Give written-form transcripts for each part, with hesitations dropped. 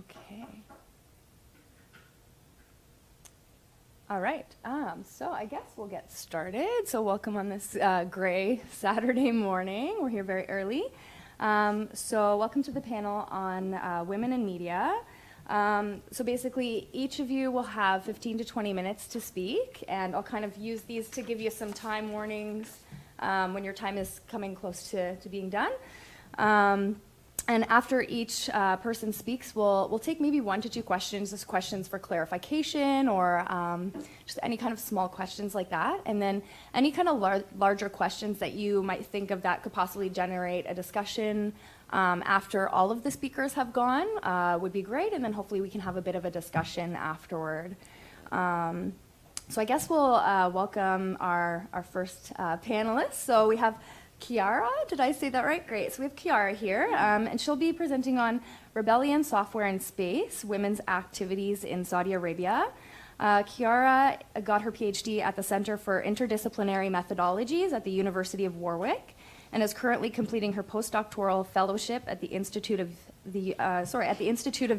Okay. All right. So I guess we'll get started. So welcome on this gray Saturday morning. We're here very early. So welcome to the panel on women in media. So basically, each of you will have 15 to 20 minutes to speak, and I'll kind of use these to give you some time warnings when your time is coming close to being done. And after each person speaks, we'll take maybe 1 to 2 questions, just questions for clarification or just any kind of small questions like that. And then any kind of larger questions that you might think of that could possibly generate a discussion after all of the speakers have gone would be great. And then hopefully we can have a bit of a discussion afterward. So I guess we'll welcome our first panelists. So we have Chiara, did I say that right? Great. So we have Chiara here, and she'll be presenting on rebellion, software, and space, women's activities in Saudi Arabia. Chiara got her PhD at the Center for Interdisciplinary Methodologies at the University of Warwick, and is currently completing her postdoctoral fellowship at the Institute of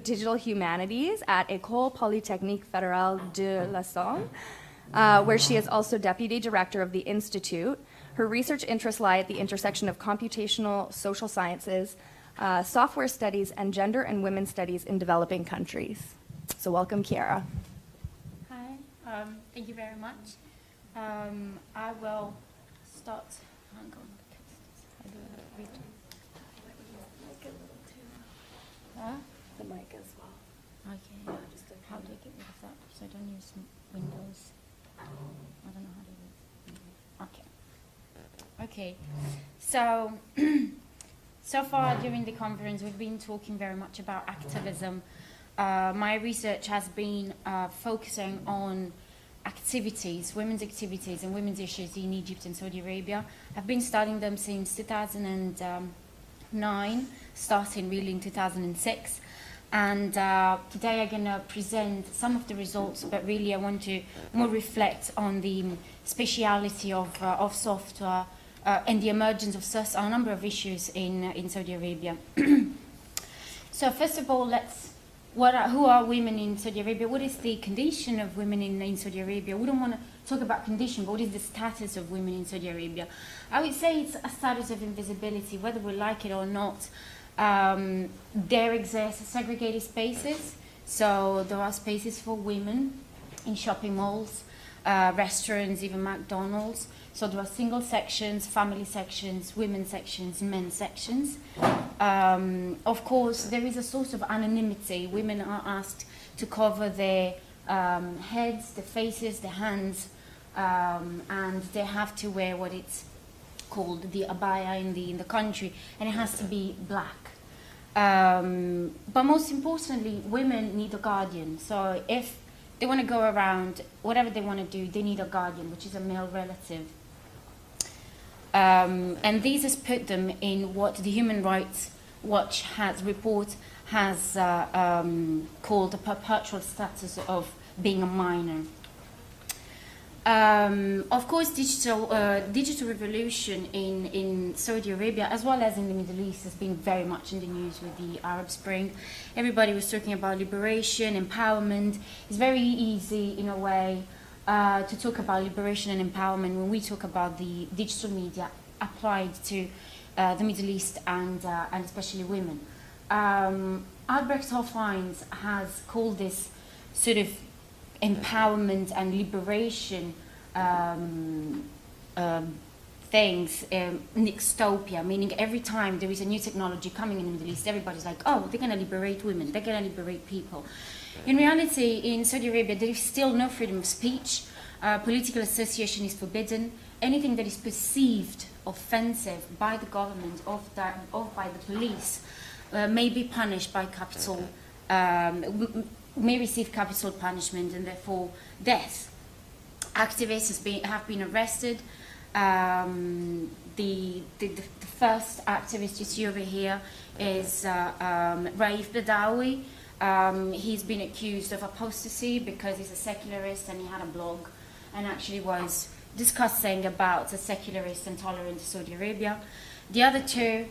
Digital Humanities at École Polytechnique Fédérale de la Somme, where she is also deputy director of the institute. Her research interests lie at the intersection of computational social sciences, software studies, and gender and women's studies in developing countries. So welcome, Chiara. Hi, thank you very much. I will start. Hang on. The mic as well. Okay. Yeah, how do I get rid of that? So I don't use Windows. I don't know how to do it. Okay. Okay, so so far during the conference we've been talking very much about activism. My research has been focusing on activities, women's activities and women's issues in Egypt and Saudi Arabia. I've been studying them since 2009, starting really in 2006. And today I'm going to present some of the results, but really I want to more reflect on the speciality of software and the emergence of a number of issues in Saudi Arabia. So first of all, who are women in Saudi Arabia? What is the condition of women in Saudi Arabia? We don't want to talk about condition, but what is the status of women in Saudi Arabia? I would say it's a status of invisibility, whether we like it or not. There exist segregated spaces, so there are spaces for women in shopping malls, restaurants, even McDonald's. So there are single sections, family sections, women's sections, men's sections. Of course, there is a source of anonymity. Women are asked to cover their heads, their faces, their hands, and they have to wear what it's called the abaya in the country, and it has to be black. But most importantly, women need a guardian. So if they want to go around, whatever they want to do, they need a guardian, which is a male relative. And this has put them in what the Human Rights Watch report has called the perpetual status of being a minor. Of course, digital revolution in Saudi Arabia, as well as in the Middle East, has been very much in the news with the Arab Spring. Everybody was talking about liberation, empowerment. It's very easy, in a way, to talk about liberation and empowerment when we talk about the digital media applied to the Middle East and especially women. Albrecht Hofheinz has called this sort of empowerment and liberation things, nixtopia, meaning every time there is a new technology coming in the Middle East, everybody's like, oh, they're going to liberate women, they're going to liberate people. In reality, in Saudi Arabia, there is still no freedom of speech. Political association is forbidden. Anything that is perceived offensive by the government or by the police may be punished by capital, may receive capital punishment and therefore death. Activists have been arrested. The first activist you see over here is Raif Badawi. He's been accused of apostasy because he's a secularist and he had a blog and actually was discussing about a secularist and tolerant Saudi Arabia. The other two,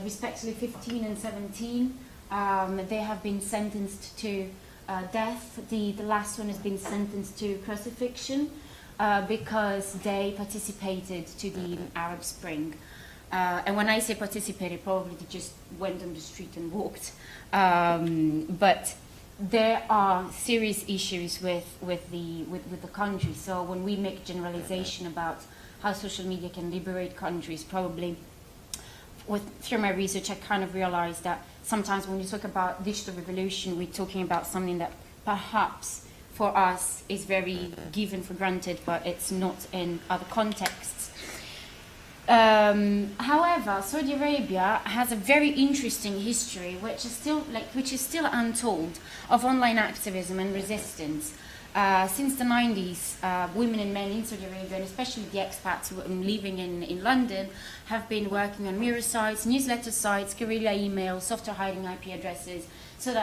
respectively 15 and 17, They have been sentenced to death. The last one has been sentenced to crucifixion because they participated to the Arab Spring. And when I say participated, probably they just went on the street and walked. But there are serious issues with the country. So when we make generalization about how social media can liberate countries, probably through my research, I kind of realized that sometimes when you talk about digital revolution, we're talking about something that perhaps for us is very given for granted, but it's not in other contexts. However, Saudi Arabia has a very interesting history, which is still untold, of online activism and resistance. Since the 90s, women and men in Saudi Arabia, and especially the expats living in London, have been working on mirror sites, newsletter sites, guerrilla emails, software hiding IP addresses, so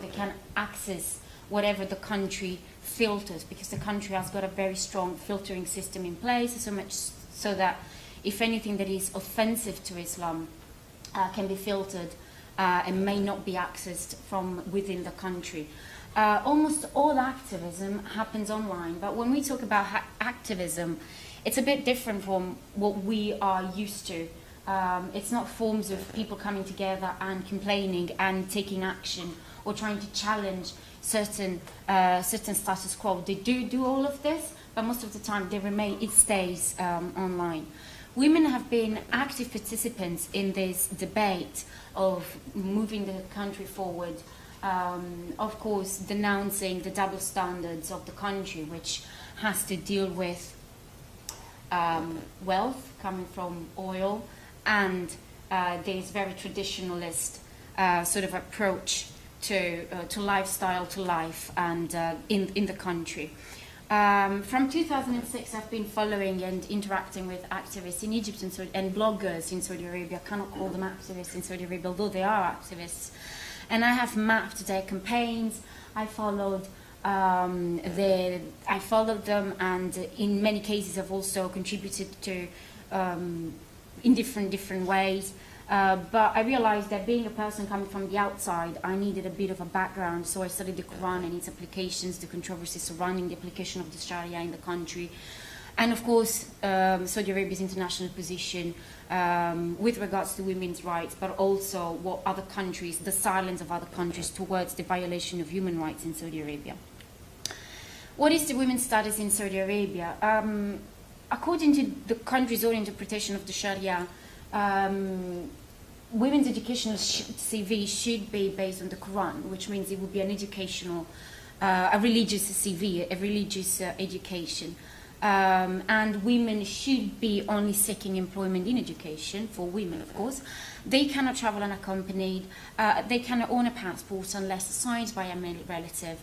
they can access whatever the country filters, because the country has got a very strong filtering system in place, so much so that if anything that is offensive to Islam can be filtered and may not be accessed from within the country. Almost all activism happens online, but when we talk about activism, it's a bit different from what we are used to. It's not forms of people coming together and complaining and taking action or trying to challenge certain status quo. They do all of this, but most of the time it stays online. Women have been active participants in this debate of moving the country forward. Of course, denouncing the double standards of the country, which has to deal with wealth coming from oil and this very traditionalist sort of approach to lifestyle, to life, and in the country. From 2006, I've been following and interacting with activists in Egypt and bloggers in Saudi Arabia. I cannot call them activists in Saudi Arabia, although they are activists. And I have mapped their campaigns. I followed them, and in many cases, I've also contributed to in different ways. But I realized that being a person coming from the outside, I needed a bit of a background. So I studied the Quran and its applications, the controversies surrounding the application of the Sharia in the country, and of course, Saudi Arabia's international position with regards to women's rights, but also what other countries, the silence of other countries towards the violation of human rights in Saudi Arabia. What is the women's status in Saudi Arabia? According to the country's own interpretation of the Sharia, women's educational CV should be based on the Quran, which means it would be an educational, a religious CV, a religious education. And women should be only seeking employment in education, for women of course. They cannot travel unaccompanied, they cannot own a passport unless assigned by a male relative.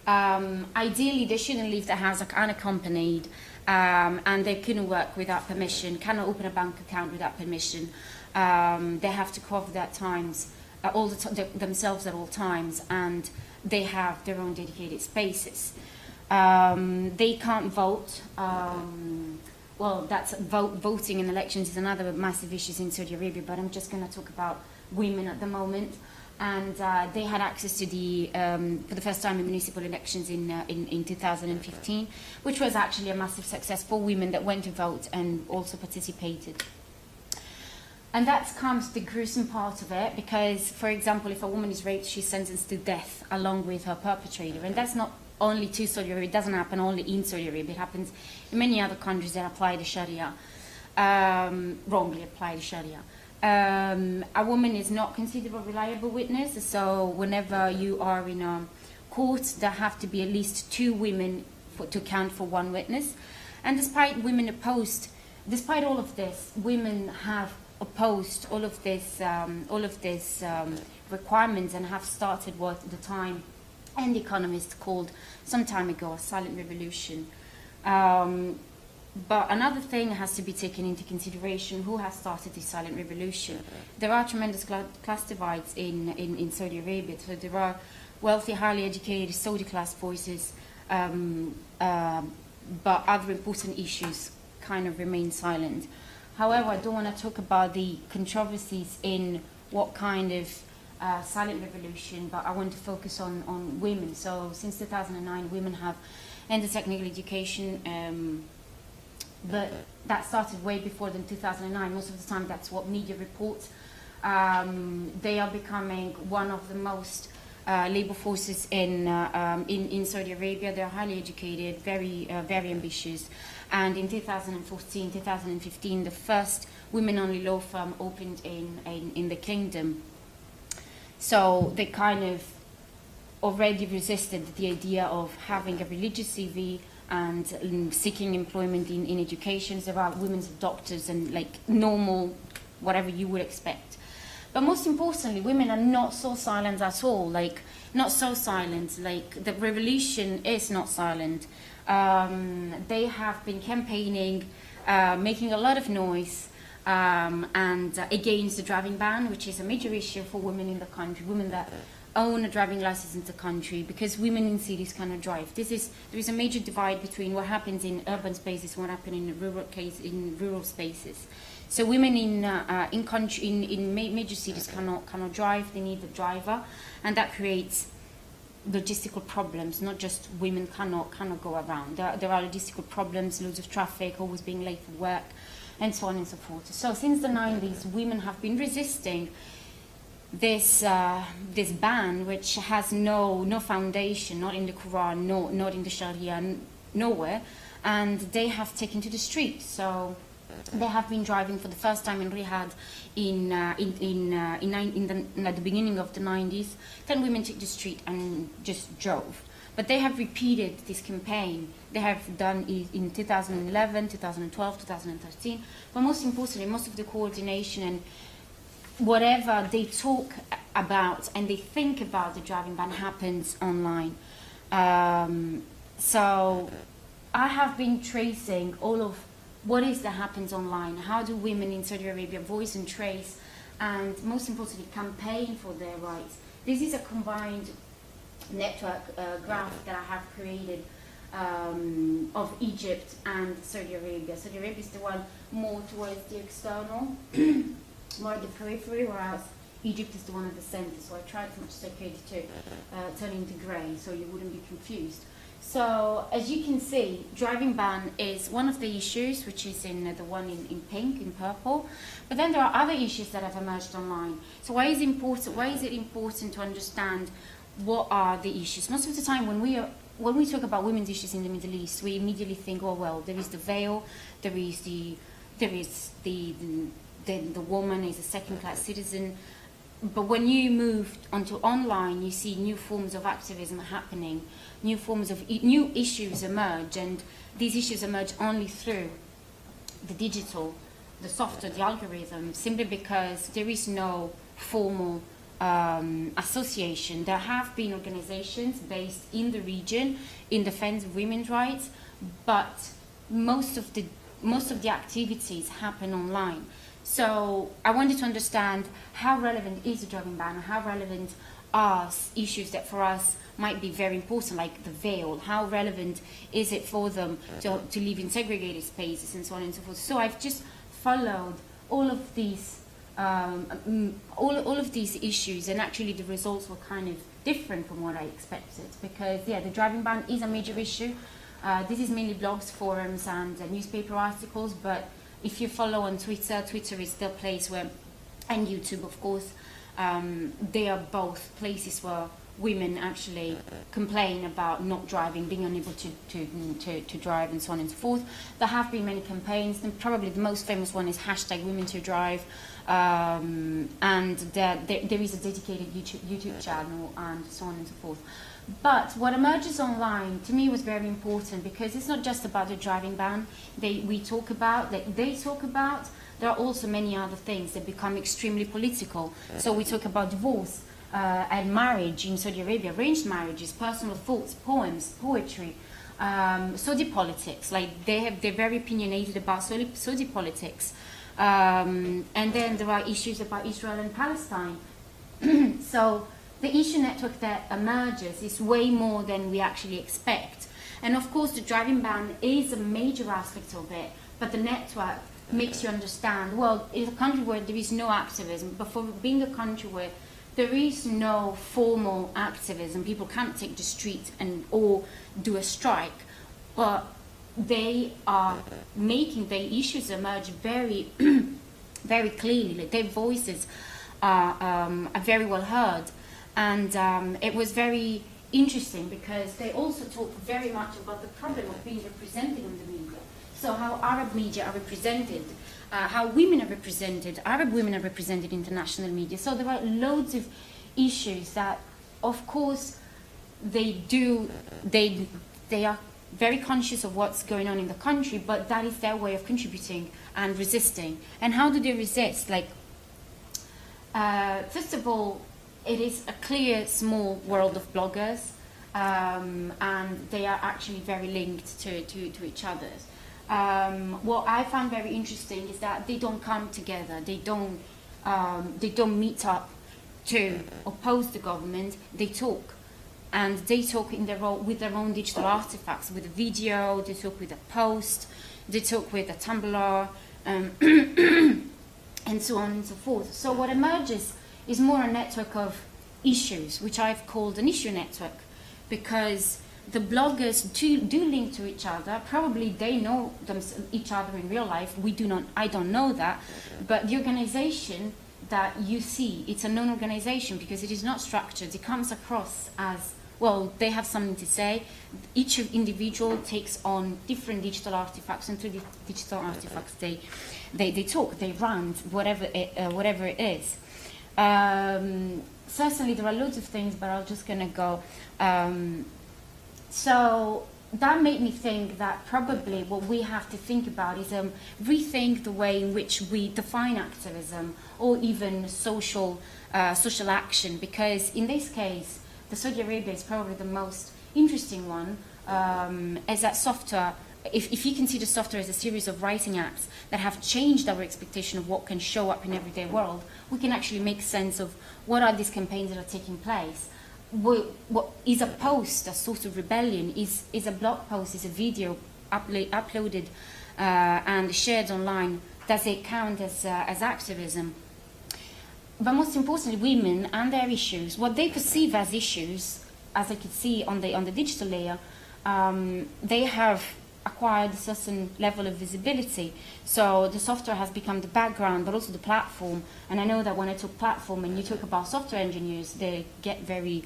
Ideally they shouldn't leave the house unaccompanied, and they couldn't work without permission, cannot open a bank account without permission. They have to cover their times, themselves at all times, and they have their own dedicated spaces. They can't vote. Well, voting in elections is another massive issue in Saudi Arabia, but I'm just going to talk about women at the moment. And they had access to for the first time in municipal elections in 2015, which was actually a massive success for women that went to vote and also participated. And that comes the gruesome part of it, because, for example, if a woman is raped, she's sentenced to death along with her perpetrator. And that's not only to Saudi Arabia, it doesn't happen only in Saudi Arabia, it happens in many other countries that apply the Sharia, wrongly apply the Sharia. A woman is not considered a reliable witness, so whenever you are in a court, there have to be at least 2 women to count for 1 witness. And despite all of this, women have opposed all of this requirements and have started what at the time and The Economist called some time ago a silent revolution. But another thing has to be taken into consideration: who has started this silent revolution? There are tremendous class divides in Saudi Arabia. So there are wealthy, highly educated Saudi class voices, but other important issues kind of remain silent. However, I don't want to talk about the controversies in what kind of silent revolution, but I want to focus on women. So since 2009, women have ended technical education, but that started way before than 2009. Most of the time, that's what media reports. They are becoming one of the most labor forces in Saudi Arabia. They're highly educated, very ambitious. And in 2014, 2015, the first women-only law firm opened in the kingdom. So they kind of already resisted the idea of having a religious CV and seeking employment in education. There are women's doctors and like normal, whatever you would expect. But most importantly, women are not so silent at all. Like, not so silent. Like, the revolution is not silent. They have been campaigning, making a lot of noise, and against the driving ban, which is a major issue for women in the country, women that own a driving license in the country, because women in cities cannot drive. There is a major divide between what happens in urban spaces and what happens in rural spaces. So women in major cities cannot drive. They need a driver, and that creates logistical problems. Not just women cannot go around. There are logistical problems, loads of traffic, always being late for work, and so on and so forth. So since the 90s, women have been resisting this ban, which has no foundation, not in the Quran, not in the Sharia, nowhere, and they have taken to the streets. So they have been driving for the first time in Riyadh at the beginning of the 90s. 10 women took the street and just drove. But they have repeated this campaign. They have done it in 2011, 2012, 2013. But most importantly, most of the coordination and whatever they talk about and they think about the driving ban happens online. So I have been tracing all of what is that happens online. How do women in Saudi Arabia voice and trace, and most importantly, campaign for their rights? This is a combined network graph that I have created of Egypt and Saudi Arabia. Saudi Arabia is the one more towards the external, more the periphery, whereas Egypt is the one at the center. So I tried as much as I could to turn it into grey so you wouldn't be confused. So as you can see, driving ban is one of the issues, which is in the one in pink, in purple. But then there are other issues that have emerged online. So why is it important to understand what are the issues? Most of the time when we talk about women's issues in the Middle East, we immediately think, oh well, there is the veil, there is the woman is a second-class citizen. But when you move onto online, you see new forms of activism happening, new forms of new issues emerge, and these issues emerge only through the digital, the software, the algorithm, simply because there is no formal association. There have been organizations based in the region in defense of women's rights, but most of the activities happen online. So I wanted to understand how relevant is the driving ban, and how relevant are issues that for us might be very important, like the veil. How relevant is it for them to live in segregated spaces and so on and so forth. So I've just followed all of these all of these issues, and actually the results were kind of different from what I expected, because the driving ban is a major issue. This is mainly blogs, forums, and newspaper articles, but if you follow on Twitter, Twitter is the place where, and YouTube of course, they are both places where women actually complain about not driving, being unable to drive, and so on and so forth. There have been many campaigns, and probably the most famous one is #WomenToDrive, and there is a dedicated YouTube channel, and so on and so forth. But what emerges online to me was very important, because it's not just about the driving ban they talk about. There are also many other things that become extremely political. So we talk about divorce and marriage in Saudi Arabia, arranged marriages, personal thoughts, poems, poetry, Saudi politics. Like they're very opinionated about Saudi politics. And then there are issues about Israel and Palestine. So the issue network that emerges is way more than we actually expect. And of course, the driving ban is a major aspect of it, but the network makes you understand, well, in a country where there is no activism, but for being a country where there is no formal activism. People can't take the street or do a strike, but they are making their issues emerge very, very clearly. Like, their voices are very well heard, and it was very interesting because they also talk very much about the problem of being represented in the media. So how Arab media are represented, how women are represented, Arab women are represented in international media. So there are loads of issues that, of course, they are very conscious of what's going on in the country, but that is their way of contributing and resisting. And how do they resist? Like, first of all, it is a clear, small world of bloggers, and they are actually very linked to each other. What I found very interesting is that they don't come together. They don't meet up to oppose the government. They talk, and they talk with their own digital artifacts, with a video. They talk with a post. They talk with a Tumblr, and so on and so forth. So what emerges is more a network of issues, which I've called an issue network, because the bloggers do link to each other. Probably they know each other in real life. We do not. I don't know that. But the organization that you see, it's a known organization because it is not structured. It comes across as, well, they have something to say. Each individual takes on different digital artifacts, and through the digital artifacts they talk, they rant, whatever it is. Certainly there are loads of things, but I'm just going to go. So that made me think that probably what we have to think about is rethink the way in which we define activism or even social action, because in this case, the Saudi Arabia is probably the most interesting one, as that software. If you consider software as a series of writing acts that have changed our expectation of what can show up in everyday world, we can actually make sense of what are these campaigns that are taking place. What is a post, a sort of rebellion? Is a blog post, is a video uploaded and shared online? Does it count as activism? But most importantly, women and their issues, what they perceive as issues, as I could see on the digital layer, they have acquired a certain level of visibility. So the software has become the background, but also the platform. And I know that when I talk platform and you talk about software engineers, they get very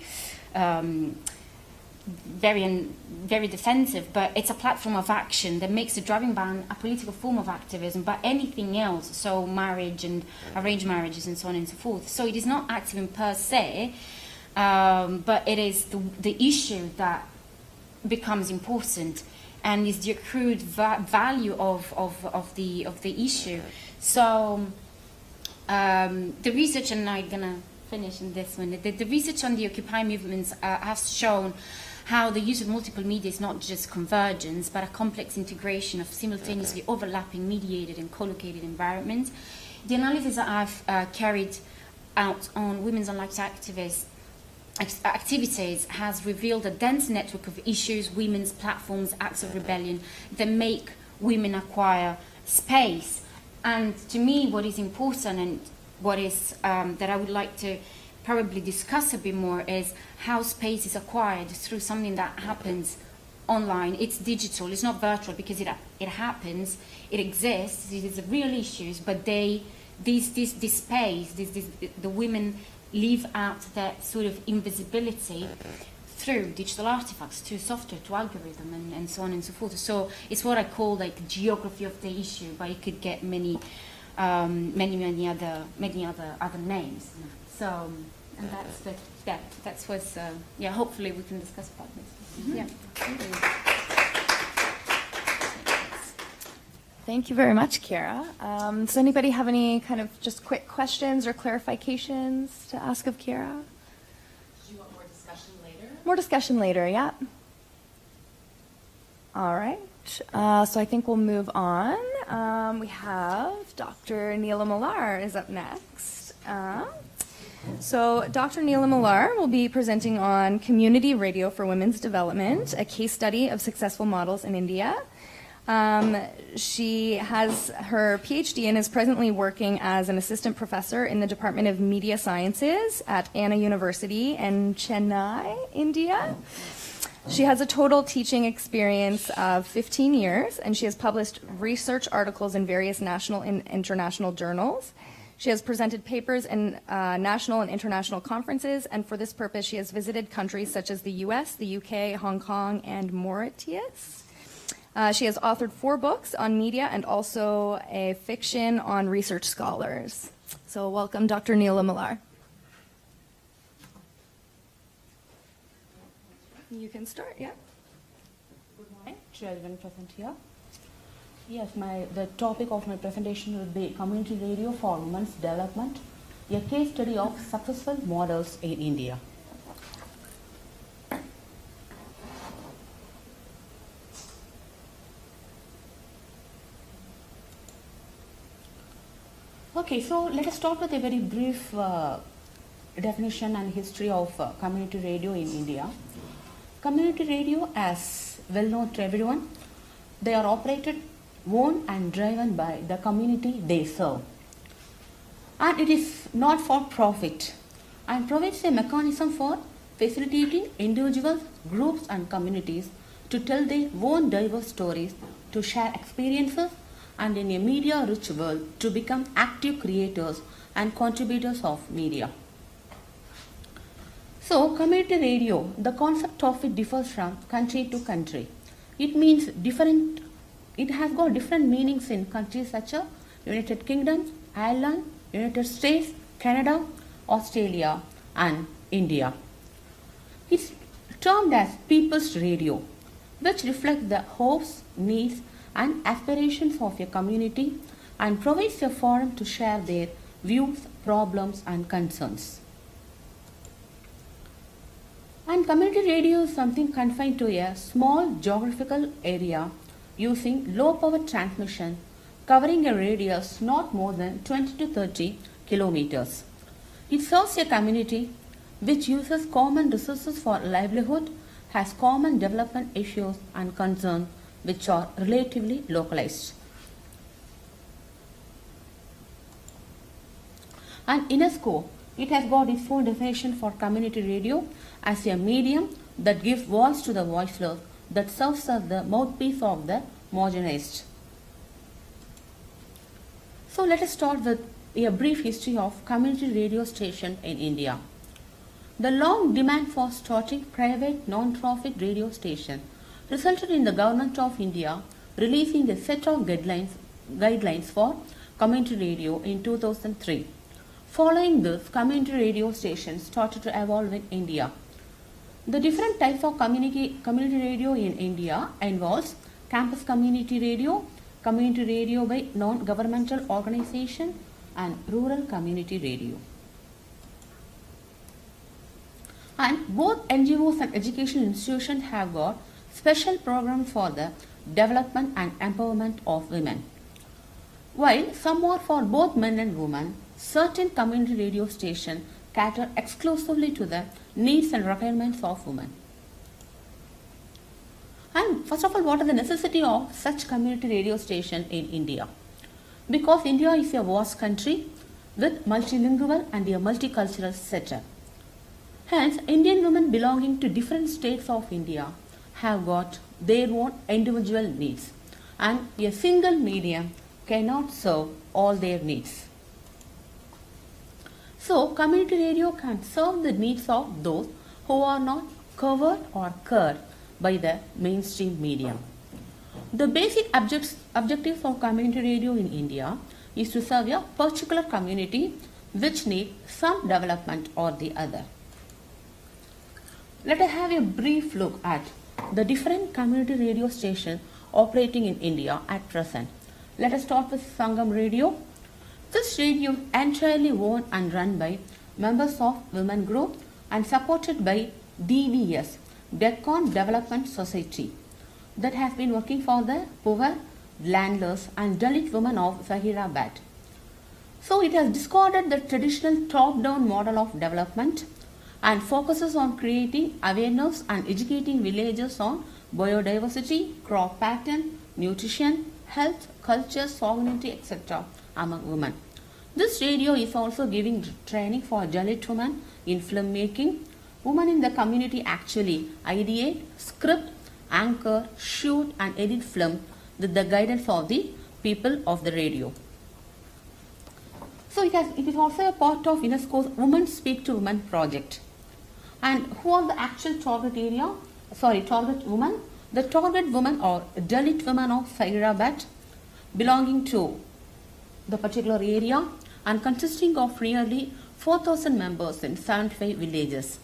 defensive. But it's a platform of action that makes the driving ban a political form of activism. But anything else, so marriage and arranged marriages and so on and so forth. So it is not activism per se, but it is the issue that becomes important, and is the accrued value of the issue. So the research, and I'm gonna finish in this one, the research on the Occupy movements has shown how the use of multiple media is not just convergence, but a complex integration of simultaneously overlapping, mediated and co-located environments. The analysis that I've carried out on women's online activities has revealed a dense network of issues, women's platforms, acts of rebellion that make women acquire space. And to me, what is important and what is that I would like to probably discuss a bit more is how space is acquired through something that happens online. It's digital, it's not virtual, because it happens, it exists, it is real issues, but this space, the women leave out that sort of invisibility through digital artifacts, to software, to algorithm, and so on and so forth. So it's what I call like geography of the issue, but it could get many other names. So, and that's what's hopefully we can discuss about this. Mm-hmm. Yeah. Thank you very much, Chiara. Does anybody have any kind of just quick questions or clarifications to ask of Chiara? Do you want more discussion later? More discussion later, yeah. All right. So I think we'll move on. We have Dr. Neela Millar is up next. So Dr. Neela Millar will be presenting on Community Radio for Women's Development, a case study of successful models in India. She has her PhD and is presently working as an assistant professor in the Department of Media Sciences at Anna University in Chennai, India. She has a total teaching experience of 15 years, and she has published research articles in various national and international journals. She has presented papers in national and international conferences, and for this purpose, she has visited countries such as the US, the UK, Hong Kong, and Mauritius. She has authored 4 books on media and also a fiction on research scholars. So welcome, Dr. Neela Millar. You can start, yeah. Good morning to everyone present here. Yes, the topic of my presentation will be Community Radio for Women's Development, a case study of successful models in India. Okay, so let us start with a very brief definition and history of community radio in India. Community radio, as well known to everyone, they are operated, owned and driven by the community they serve. And it is not for profit and provides a mechanism for facilitating individuals, groups and communities to tell their own diverse stories, to share experiences, and in a media-rich world to become active creators and contributors of media. So, community radio, the concept of it differs from country to country. It means different, it has got different meanings in countries such as United Kingdom, Ireland, United States, Canada, Australia, and India. It's termed as people's radio, which reflects the hopes, needs, and aspirations of a community and provides a forum to share their views, problems, and concerns. And community radio is something confined to a small geographical area using low power transmission covering a radius not more than 20 to 30 kilometers. It serves a community which uses common resources for livelihood, has common development issues and concerns which are relatively localized. And UNESCO, it has got its own definition for community radio as a medium that gives voice to the voiceless, that serves as the mouthpiece of the marginalized. So let us start with a brief history of community radio station in India. The long demand for starting private non-profit radio station resulted in the Government of India releasing a set of guidelines for community radio in 2003. Following this, community radio stations started to evolve in India. The different types of community radio in India involves campus community radio by non-governmental organization, and rural community radio. And both NGOs and educational institutions have got special programs for the development and empowerment of women. While some are for both men and women, certain community radio stations cater exclusively to the needs and requirements of women. And first of all, what is the necessity of such community radio station in India? Because India is a vast country with multilingual and a multicultural setup. Hence, Indian women belonging to different states of India have got their own individual needs, and a single medium cannot serve all their needs. So, community radio can serve the needs of those who are not covered or curbed by the mainstream medium. The basic objective of community radio in India is to serve a particular community which needs some development or the other. Let us have a brief look at the different community radio stations operating in India at present. Let us start with Sangam Radio. This radio is entirely owned and run by members of women group and supported by DVS, Deccan Development Society, that has been working for the poor, landless and Dalit women of Hyderabad. So it has discarded the traditional top-down model of development and focuses on creating awareness and educating villagers on biodiversity, crop pattern, nutrition, health, culture, sovereignty, etc. among women. This radio is also giving training for Dalit women in filmmaking. Women in the community actually ideate, script, anchor, shoot and edit film with the guidance of the people of the radio. So it is also a part of UNESCO's Women Speak to Women project. And who are the actual target women? The target women are Dalit women of Hyderabad belonging to the particular area and consisting of nearly 4,000 members in 75 villages.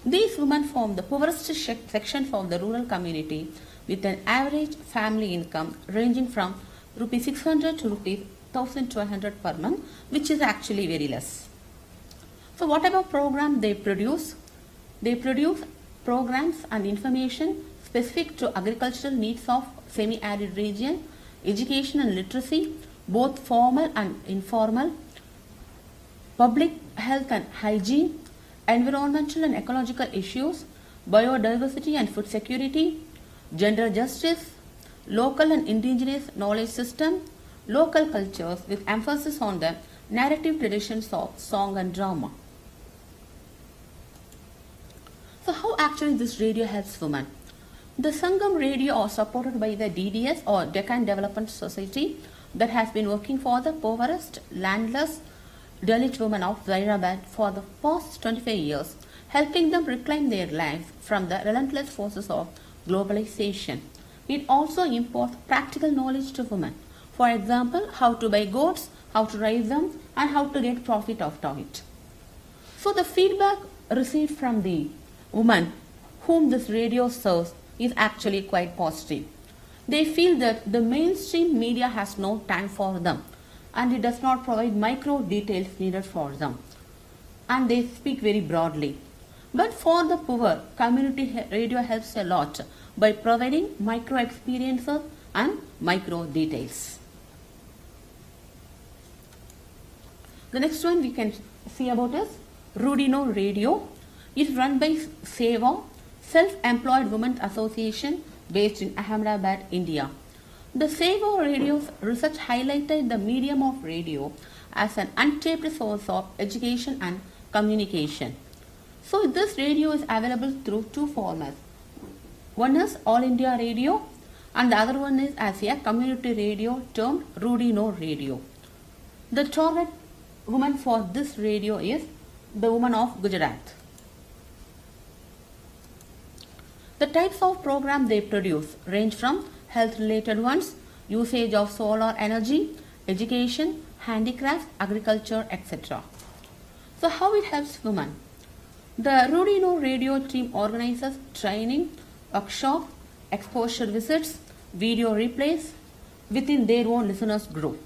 These women form the poorest sections of the rural community with an average family income ranging from Rs 600 to Rs 1,200 per month, which is actually very less. So what type of program they produce? They produce programs and information specific to agricultural needs of semi-arid region, education and literacy, both formal and informal, public health and hygiene, environmental and ecological issues, biodiversity and food security, gender justice, local and indigenous knowledge system, local cultures with emphasis on the narrative traditions of song and drama. So how actually this radio helps women? The Sangam Radio are supported by the DDS or Deccan Development Society that has been working for the poorest, landless, Dalit women of Hyderabad for the past 25 years, helping them reclaim their lives from the relentless forces of globalization. It also imparts practical knowledge to women. For example, how to buy goats, how to raise them, and how to get profit out of it. So the feedback received from the women whom this radio serves is actually quite positive. They feel that the mainstream media has no time for them and it does not provide micro details needed for them. And they speak very broadly. But for the poor, community radio helps a lot by providing micro experiences and micro details. The next one we can see about is Rudino Radio. It is run by SEVA, Self-Employed Women's Association based in Ahmedabad, India. The SEVA radio's research highlighted the medium of radio as an untapped source of education and communication. So this radio is available through two formats. One is All India Radio and the other one is as a community radio termed Rudino Radio. The target woman for this radio is the woman of Gujarat. The types of program they produce range from health related ones, usage of solar energy, education, handicrafts, agriculture, etc. So how it helps women? The Rudino radio team organizes training, workshop, exposure visits, video replays within their own listeners group.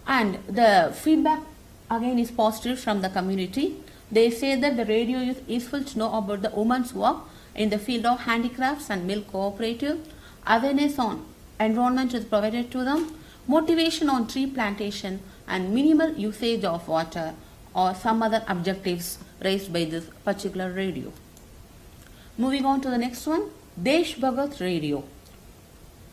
And the feedback again is positive from the community. They say that the radio is useful to know about the women's work in the field of handicrafts and milk cooperative, awareness on environment is provided to them, motivation on tree plantation and minimal usage of water or some other objectives raised by this particular radio. Moving on to the next one, Desh Bhagat Radio.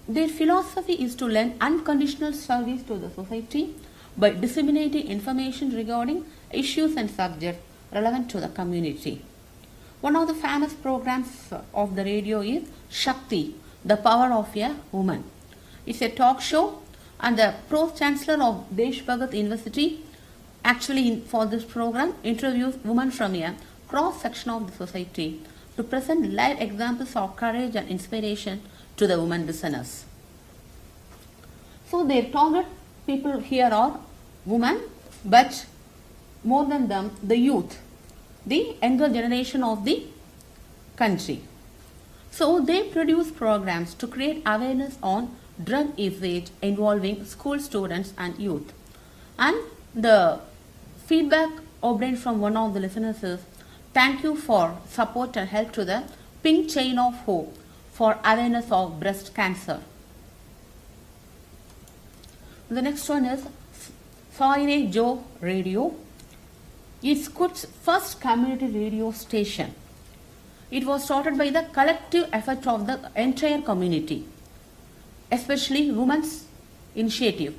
Their philosophy is to lend unconditional service to the society by disseminating information regarding issues and subjects relevant to the community. One of the famous programs of the radio is Shakti, the Power of a Woman. It's a talk show and the Pro-Chancellor of Desh Bhagat University actually for this program interviews women from a cross-section of the society to present live examples of courage and inspiration to the women listeners. So their target people here are women, but more than them, the youth, the younger generation of the country. So they produce programs to create awareness on drug usage involving school students and youth. And the feedback obtained from one of the listeners is, thank you for support and help to the Pink Chain of Hope for awareness of breast cancer. The next one is Saire Joe Radio. It's Kut's first community radio station. It was started by the collective effort of the entire community. especially women's initiative.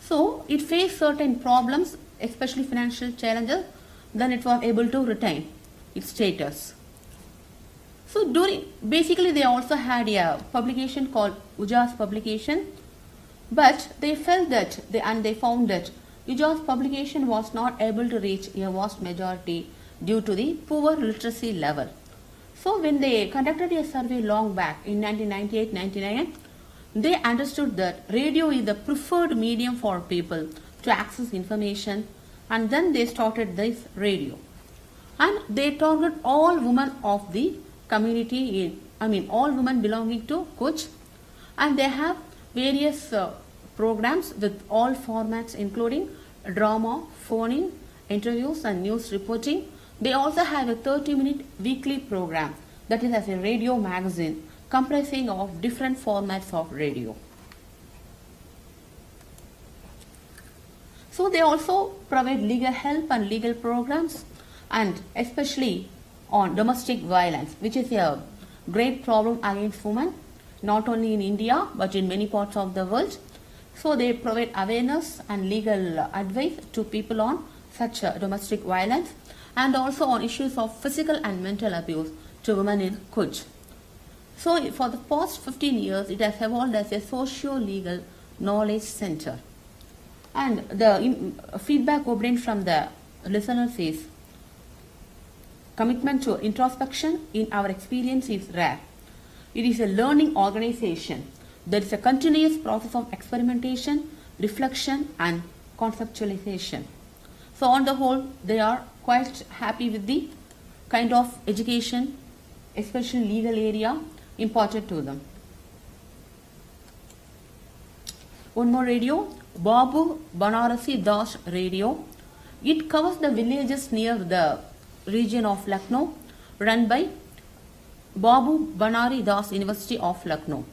So it faced certain problems, especially financial challenges, then it was able to retain its status. So basically they also had a publication called Uja's publication, but they felt that, they found that Uja's publication was not able to reach a vast majority due to the poor literacy level. So when they conducted a survey long back in 1998-99, they understood that radio is the preferred medium for people to access information, and then they started this radio. And they target all women of the community, all women belonging to Kuch, and they have various programs with all formats including drama, phone-in, interviews and news reporting. They also have a 30-minute weekly program that is as a radio magazine comprising of different formats of radio. So they also provide legal help and legal programs, and especially on domestic violence, which is a great problem against women, not only in India but in many parts of the world. So they provide awareness and legal advice to people on such domestic violence, and also on issues of physical and mental abuse to women in Kuch. So for the past 15 years, it has evolved as a socio-legal knowledge center. And the feedback obtained from the listeners is, commitment to introspection in our experience is rare. It is a learning organization. There is a continuous process of experimentation, reflection and conceptualization. So on the whole, they are quite happy with the kind of education, especially legal area, imparted to them. One more radio, Babu Banarasi Das Radio. It covers the villages near the region of Lucknow, run by Babu Banari Das University of Lucknow.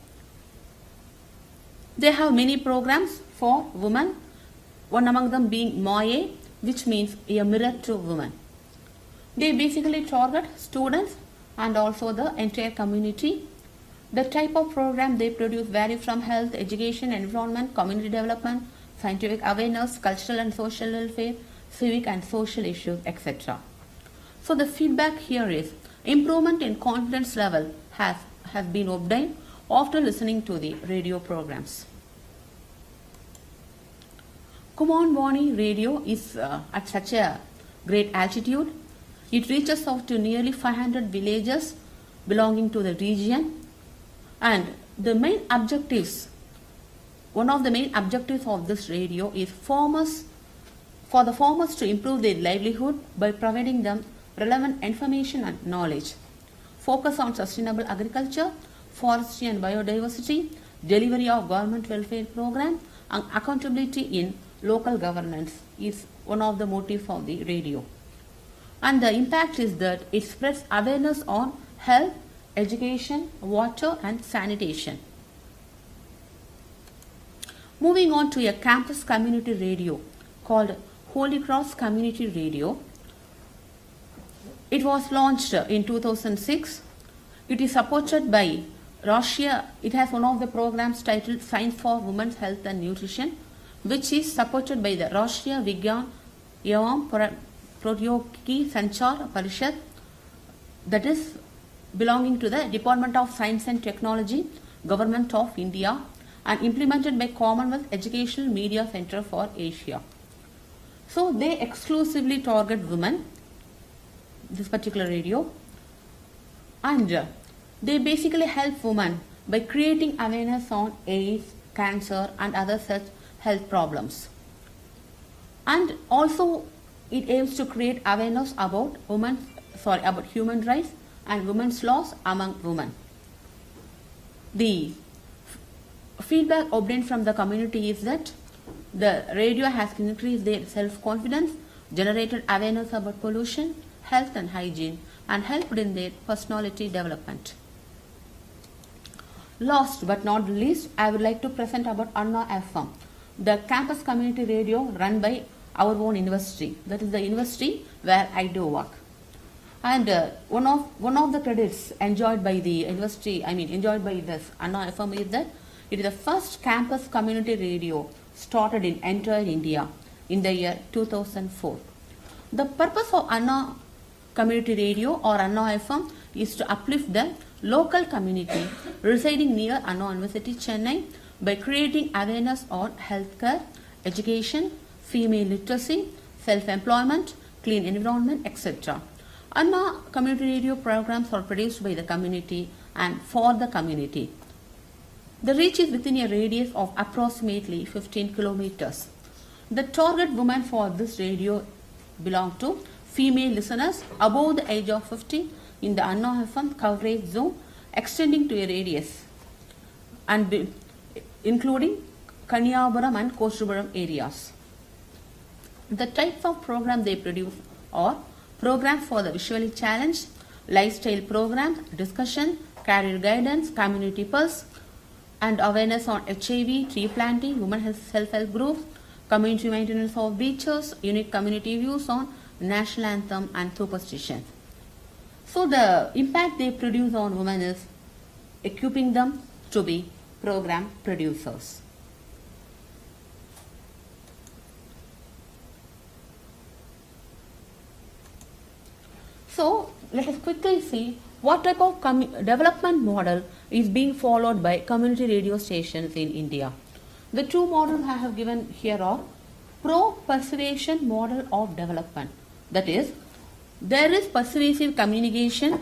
They have many programs for women, one among them being Maye, which means a mirror to women. They basically target students and also the entire community. The type of program they produce vary from health, education, environment, community development, scientific awareness, cultural and social welfare, civic and social issues, etc. So the feedback here is improvement in confidence level has been obtained after listening to the radio programs. Kuman Vani radio is at such a great altitude. It reaches out to nearly 500 villages belonging to the region, and the main objectives, one of the main objectives of this radio is for the farmers to improve their livelihood by providing them relevant information and knowledge. Focus on sustainable agriculture, forestry and biodiversity, delivery of government welfare program, and accountability in local governance is one of the motives of the radio. And the impact is that it spreads awareness on health, education, water and sanitation. Moving on to a campus community radio called Holy Cross Community Radio. It was launched in 2006. It is supported by Russia. It has one of the programs titled Science for Women's Health and Nutrition, which is supported by the Russia Vigyan Evam Prodyogiki Sanchar Parishad, that is belonging to the Department of Science and Technology, Government of India, and implemented by Commonwealth Educational Media Center for Asia. So they exclusively target women, this particular radio, and they basically help women by creating awareness on AIDS, cancer and other such health problems. And also it aims to create awareness about about human rights and women's laws among women. The feedback obtained from the community is that the radio has increased their self-confidence, generated awareness about pollution, health and hygiene, and helped in their personality development. Last but not least, I would like to present about Anna FM, the campus community radio run by our own university. That is the university where I do work. And one of the credits enjoyed by the university, enjoyed by this Anna FM is that It is the first campus community radio started in entire India in the year 2004. The purpose of Anna Community Radio or Anna FM is to uplift the local community residing near Anna University, Chennai by creating awareness on healthcare, education, female literacy, self-employment, clean environment, etc. Anna Community Radio programs are produced by the community and for the community. The reach is within a radius of approximately 15 kilometers. The target women for this radio belong to female listeners above the age of 50 in the Anna FM coverage zone extending to a radius and including Kanyapuram and Kochupuram areas. The types of programs they produce are programs for the visually challenged, lifestyle programs, discussion, career guidance, community pulse, and awareness on HIV, tree planting, women self-help groups, community maintenance of beaches, unique community views on national anthem and superstitions. So the impact they produce on women is equipping them to be program producers. So let us quickly see what type of development model is being followed by community radio stations in India. The two models I have given here are pro-persuasion model of development. That is, there is persuasive communication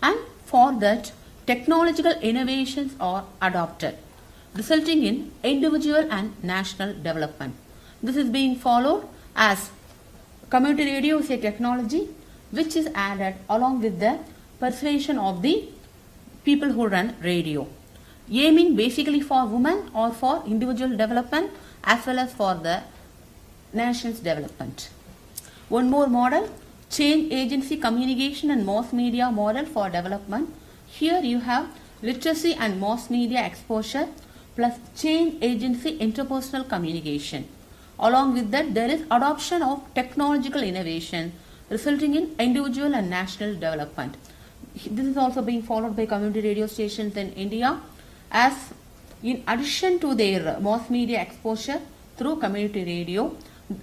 and for that technological innovations are adopted, resulting in individual and national development. This is being followed as community radio is a technology which is added along with the persuasion of the people who run radio, aiming basically for women or for individual development as well as for the nation's development. One more model, change agency communication and mass media model for development. Here you have literacy and mass media exposure plus change agency interpersonal communication. Along with that, there is adoption of technological innovation resulting in individual and national development. This is also being followed by community radio stations in India, as in addition to their mass media exposure through community radio,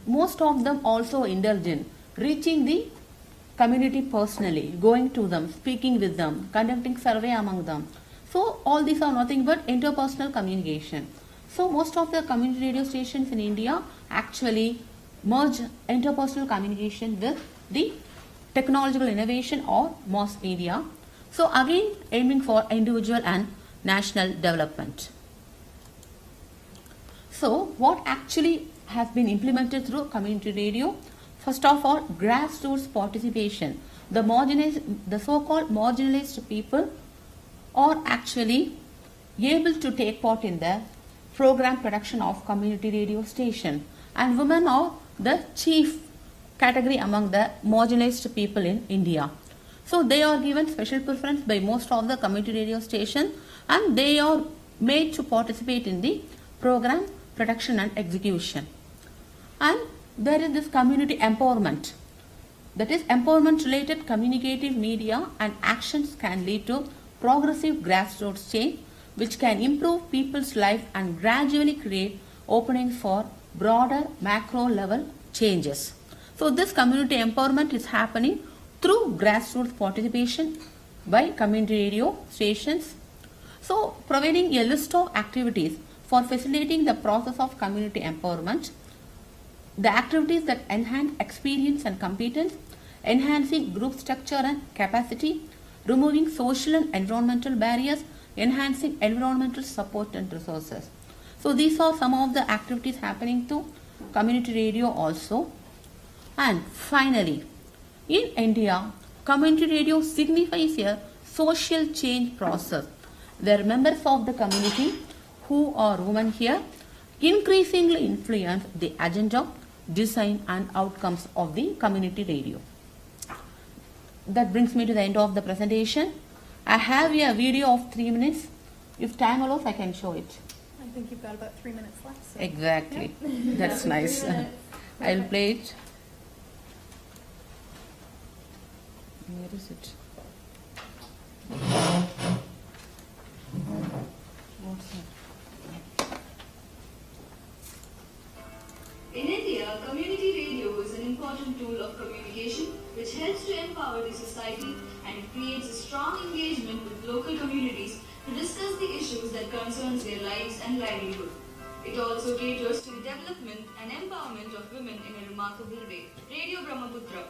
most of them also indulge in reaching the community personally, going to them, speaking with them, conducting survey among them. So all these are nothing but interpersonal communication. So most of the community radio stations in India actually merge interpersonal communication with the technological innovation or mass media. So again, aiming for individual and national development. So what actually has been implemented through community radio? First of all, grassroots participation. The so-called marginalized people are actually able to take part in the program production of community radio station, and women are the chief category among the marginalized people in India. So they are given special preference by most of the community radio stations and they are made to participate in the program production and execution. And there is this community empowerment. That is, empowerment related communicative media and actions can lead to progressive grassroots change which can improve people's life and gradually create openings for broader macro level changes. So this community empowerment is happening through grassroots participation by community radio stations. So providing a list of activities for facilitating the process of community empowerment, the activities that enhance experience and competence, enhancing group structure and capacity, removing social and environmental barriers, enhancing environmental support and resources. So these are some of the activities happening to community radio also. And finally, in India, community radio signifies a social change process where members of the community who are women here increasingly influence the agenda, design and outcomes of the community radio. That brings me to the end of the presentation. I have a video of 3 minutes. If time allows, I can show it. I think you've got about 3 minutes left. So. Exactly. Yep. That's nice. I'll play it. Where is it? What's it? India, community radio is an important tool of communication which helps to empower the society, and it creates a strong engagement with local communities to discuss the issues that concerns their lives and livelihood. It also caters to the development and empowerment of women in a remarkable way. Radio Brahmaputra.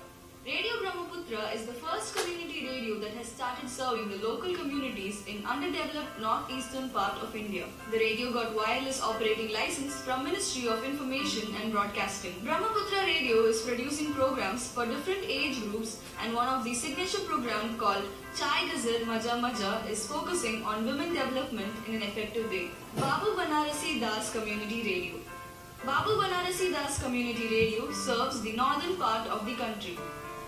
Radio Brahmaputra is the first community radio that has started serving the local communities in underdeveloped northeastern part of India. The radio got wireless operating license from Ministry of Information and Broadcasting. Brahmaputra Radio is producing programs for different age groups, and one of the signature programs called Chai Gazar Maja Maja is focusing on women development in an effective way. Babu Banarasi Das Community Radio. Babu Banarasi Das Community Radio serves the northern part of the country.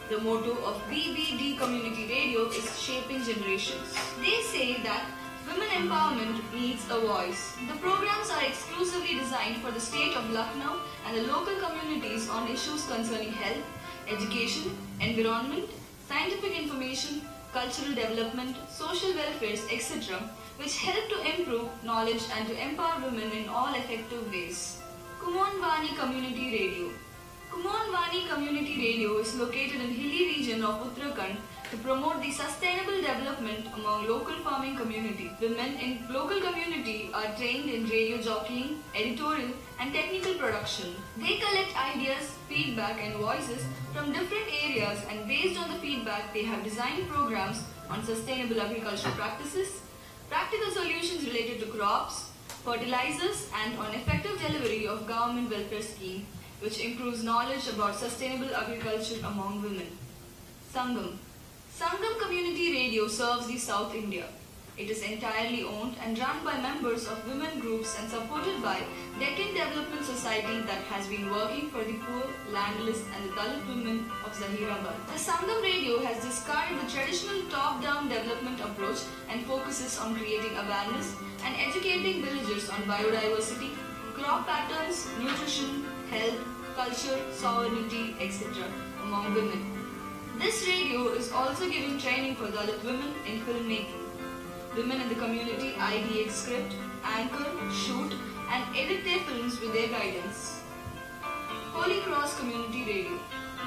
The motto of BBD Community Radio is Shaping Generations. They say that women empowerment needs a voice. The programs are exclusively designed for the state of Lucknow and the local communities on issues concerning health, education, environment, scientific information, cultural development, social welfare, etc., which help to improve knowledge and to empower women in all effective ways. Kumonwani Community Radio. Kumonwani Community Radio is located in hilly region of Uttarakhand to promote the sustainable development among local farming community. Women in local community are trained in radio jockeying, editorial and technical production. They collect ideas, feedback and voices from different areas, and based on the feedback they have designed programs on sustainable agricultural practices, practical solutions related to crops, fertilizers and on effective delivery of government welfare scheme, which improves knowledge about sustainable agriculture among women. Sangam. Sangam Community Radio serves the South India. It is entirely owned and run by members of women groups and supported by Deccan Development Society that has been working for the poor, landless and the Dalit women of Hyderabad. The Sangam Radio has discarded the traditional top-down development approach and focuses on creating awareness and educating villagers on biodiversity, crop patterns, nutrition, health, culture, sovereignty, etc. among women. This radio is also giving training for Dalit women in filmmaking. Women in the community ideate script, anchor, shoot and edit their films with their guidance. Holy Cross Community Radio.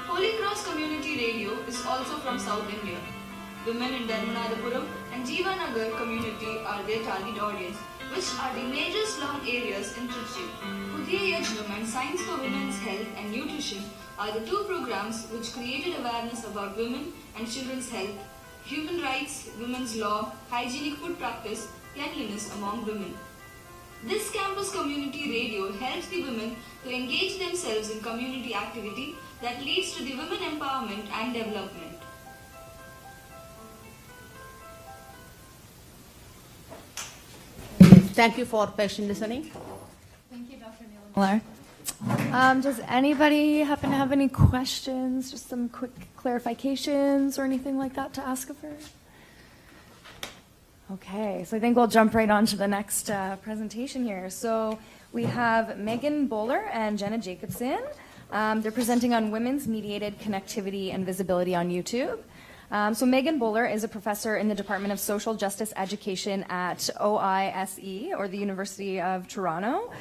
Holy Cross Community Radio is also from South India. Women in Dharmanadapuram and Jeevanagar community are their target audience, which are the major slum areas in Trichy. Pudhiya Yajnam and Science for Women's Health and Nutrition are the two programs which created awareness about women and children's health, human rights, women's law, hygienic food practice, cleanliness among women. This campus community radio helps the women to engage themselves in community activity that leads to the women empowerment and development. Thank you for patient listening. Thank you, Dr. Neela Millar. Does anybody happen to have any questions, just some quick clarifications or anything like that to ask of her? Okay, so I think we'll jump right on to the next presentation here. So we have Megan Boler and Jenna Jacobson. They're presenting on women's mediated connectivity and visibility on YouTube. So Megan Boler is a professor in the Department of Social Justice Education at OISE, or the University of Toronto.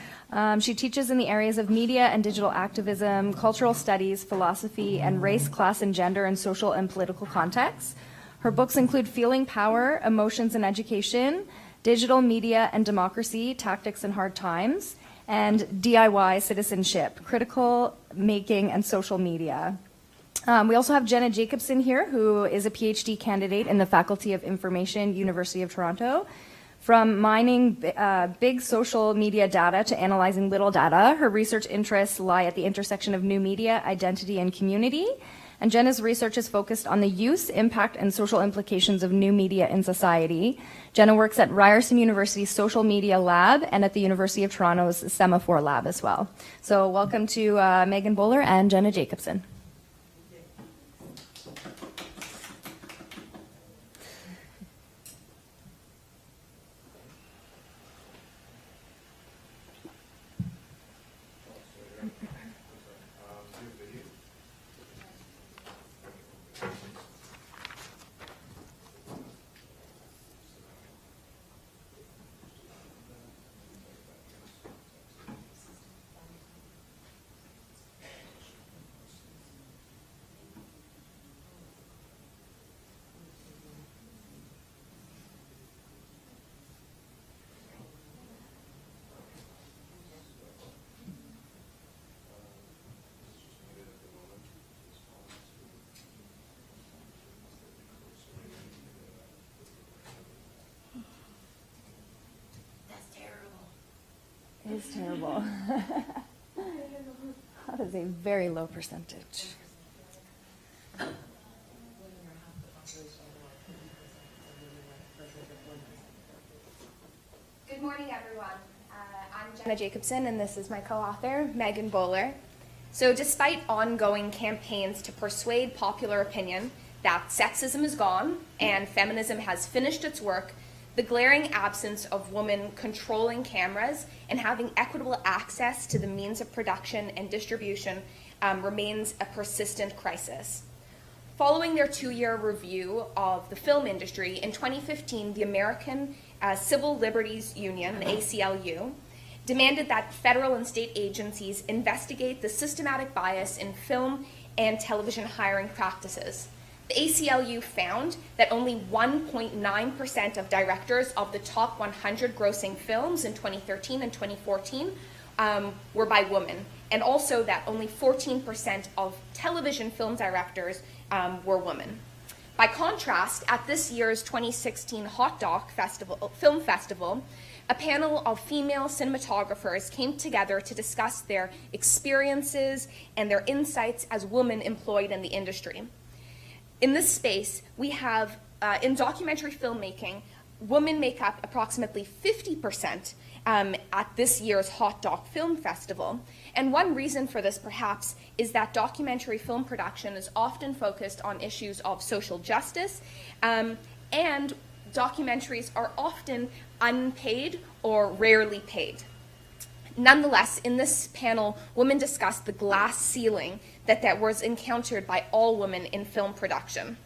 She teaches in the areas of media and digital activism, cultural studies, philosophy, and race, class, and gender in social and political contexts. Her books include Feeling Power, Emotions and Education, Digital Media and Democracy, Tactics in Hard Times, and DIY Citizenship, Critical Making and Social Media. We also have Jenna Jacobson here, who is a PhD candidate in the Faculty of Information, University of Toronto. From mining big social media data to analyzing little data, her research interests lie at the intersection of new media, identity, and community. And Jenna's research is focused on the use, impact, and social implications of new media in society. Jenna works at Ryerson University's Social Media Lab and at the University of Toronto's Semaphore Lab as well. So welcome to Megan Boler and Jenna Jacobson. It is terrible. That is a very low percentage. Good morning, everyone. I'm Jenna Jacobson, and this is my co-author, Megan Boler. So despite ongoing campaigns to persuade popular opinion that sexism is gone and feminism has finished its work, the glaring absence of women controlling cameras and having equitable access to the means of production and distribution remains a persistent crisis. Following their 2-year review of the film industry, in 2015, the American Civil Liberties Union, the ACLU, demanded that federal and state agencies investigate the systematic bias in film and television hiring practices. The ACLU found that only 1.9% of directors of the top 100 grossing films in 2013 and 2014 were by women, and also that only 14% of television film directors were women. By contrast, at this year's 2016 Hot Doc Film Festival, a panel of female cinematographers came together to discuss their experiences and their insights as women employed in the industry. In this space, we have, in documentary filmmaking, women make up approximately 50% at this year's Hot Doc Film Festival. And one reason for this, perhaps, is that documentary film production is often focused on issues of social justice, and documentaries are often unpaid or rarely paid. Nonetheless, in this panel, women discussed the glass ceiling that was encountered by all women in film production.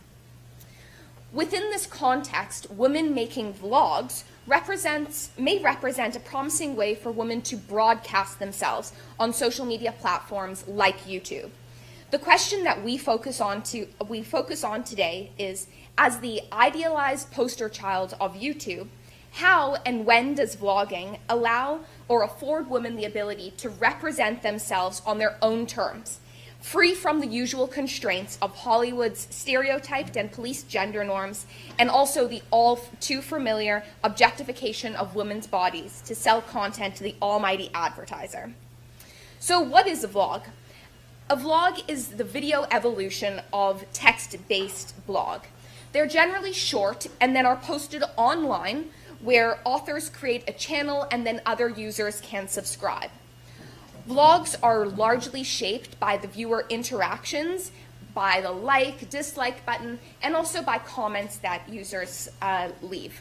Within this context, women making vlogs may represent a promising way for women to broadcast themselves on social media platforms like YouTube. The question that we focus on today is, as the idealized poster child of YouTube, how and when does vlogging allow or afford women the ability to represent themselves on their own terms, free from the usual constraints of Hollywood's stereotyped and policed gender norms, and also the all too familiar objectification of women's bodies to sell content to the almighty advertiser? So what is a vlog? A vlog is the video evolution of text-based blog. They're generally short and then are posted online, where authors create a channel and then other users can subscribe. Vlogs are largely shaped by the viewer interactions, by the like, dislike button, and also by comments that users leave.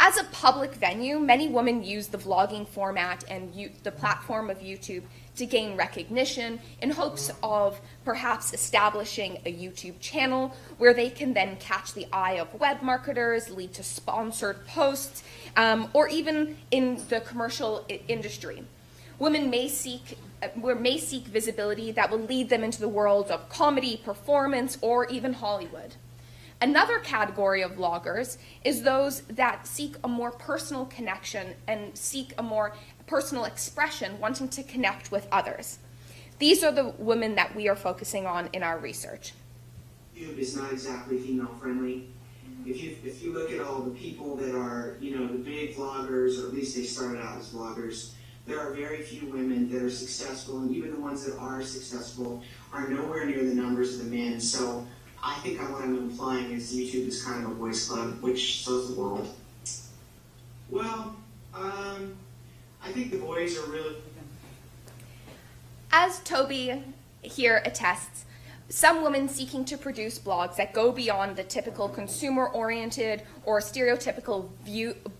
As a public venue, many women use the vlogging format and the platform of YouTube to gain recognition in hopes of perhaps establishing a YouTube channel where they can then catch the eye of web marketers, lead to sponsored posts, or even in the commercial industry. Women may seek visibility that will lead them into the world of comedy, performance, or even Hollywood. Another category of vloggers is those that seek a more personal connection and seek a more personal expression, wanting to connect with others. These are the women that we are focusing on in our research. YouTube is not exactly female friendly. If you look at all the people that are, the big vloggers, or at least they started out as vloggers, there are very few women that are successful, and even the ones that are successful are nowhere near the numbers of the men. So I think what I'm implying is YouTube is kind of a boys' club, which so's the world. Well, I think the boys are really... As Toby here attests, some women seeking to produce blogs that go beyond the typical consumer-oriented or stereotypical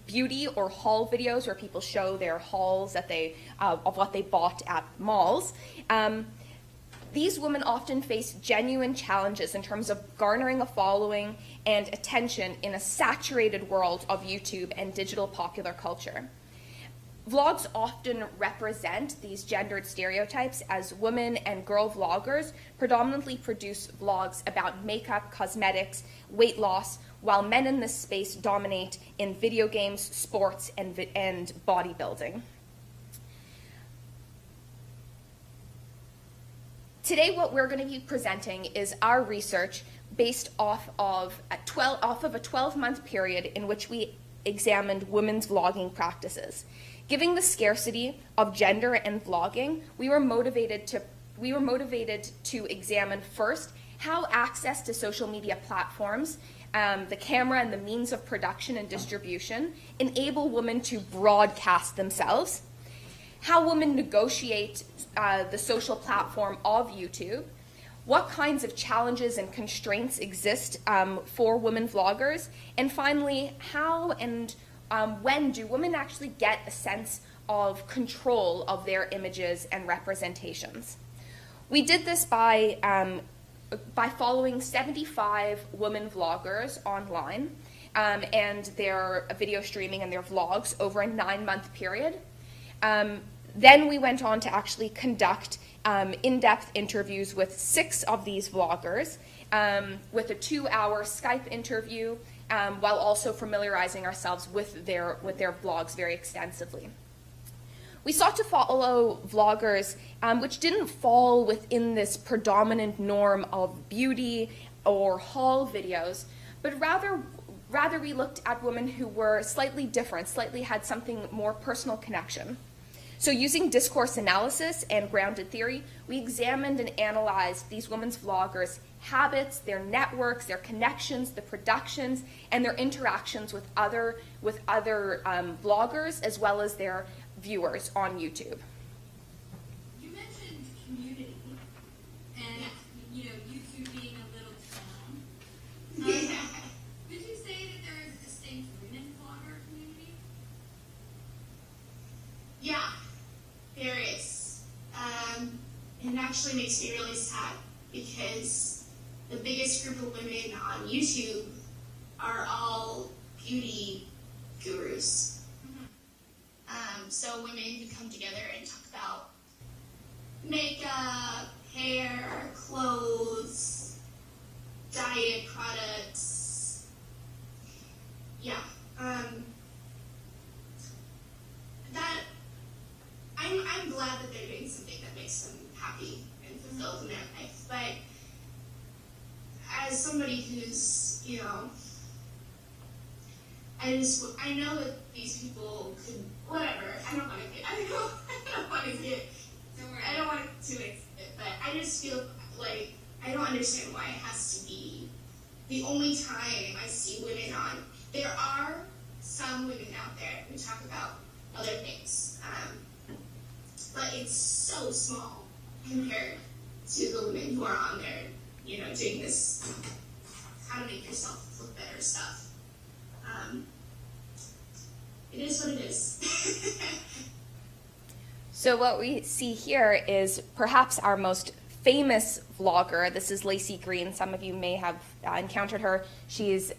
beauty or haul videos where people show their hauls that of what they bought at malls. These women often face genuine challenges in terms of garnering a following and attention in a saturated world of YouTube and digital popular culture. Vlogs often represent these gendered stereotypes, as women and girl vloggers predominantly produce vlogs about makeup, cosmetics, weight loss, while men in this space dominate in video games, sports, and bodybuilding. Today, what we're going to be presenting is our research based off of a 12-month period in which we examined women's vlogging practices. Given the scarcity of gender and vlogging, we were motivated to examine first how access to social media platforms, the camera and the means of production and distribution enable women to broadcast themselves, how women negotiate the social platform of YouTube, what kinds of challenges and constraints exist for women vloggers, and finally, how and when do women actually get a sense of control of their images and representations. We did this by following 75 women vloggers online and their video streaming and their vlogs over a 9-month period. Then we went on to actually conduct in-depth interviews with 6 of these vloggers with a 2-hour Skype interview while also familiarizing ourselves with their vlogs very extensively. We sought to follow vloggers which didn't fall within this predominant norm of beauty or haul videos, but rather we looked at women who were slightly different, slightly had something more personal connection. So using discourse analysis and grounded theory, we examined and analyzed these women's vloggers' habits, their networks, their connections, the productions, and their interactions with other vloggers, as well as their viewers on YouTube. You mentioned community, and YouTube being a little town. Would you say that there is a distinct women vlogger community? Yeah, there is. It actually makes me really sad because the biggest group of women on YouTube are all beauty gurus. So women who come together and talk about makeup, hair, clothes, diet products. Yeah. I'm glad that they're doing something that makes them happy and fulfilled in their life. But as somebody who's, I know that these people could, whatever. I don't want to, but I just feel like I don't understand why it has to be the only time I see women on. There are some women out there who talk about other things, but it's so small compared to the women who are on there, doing this how to make yourself look better stuff. It is what it is. So what we see here is perhaps our most famous vlogger. This is Laci Green. Some of you may have encountered her. She's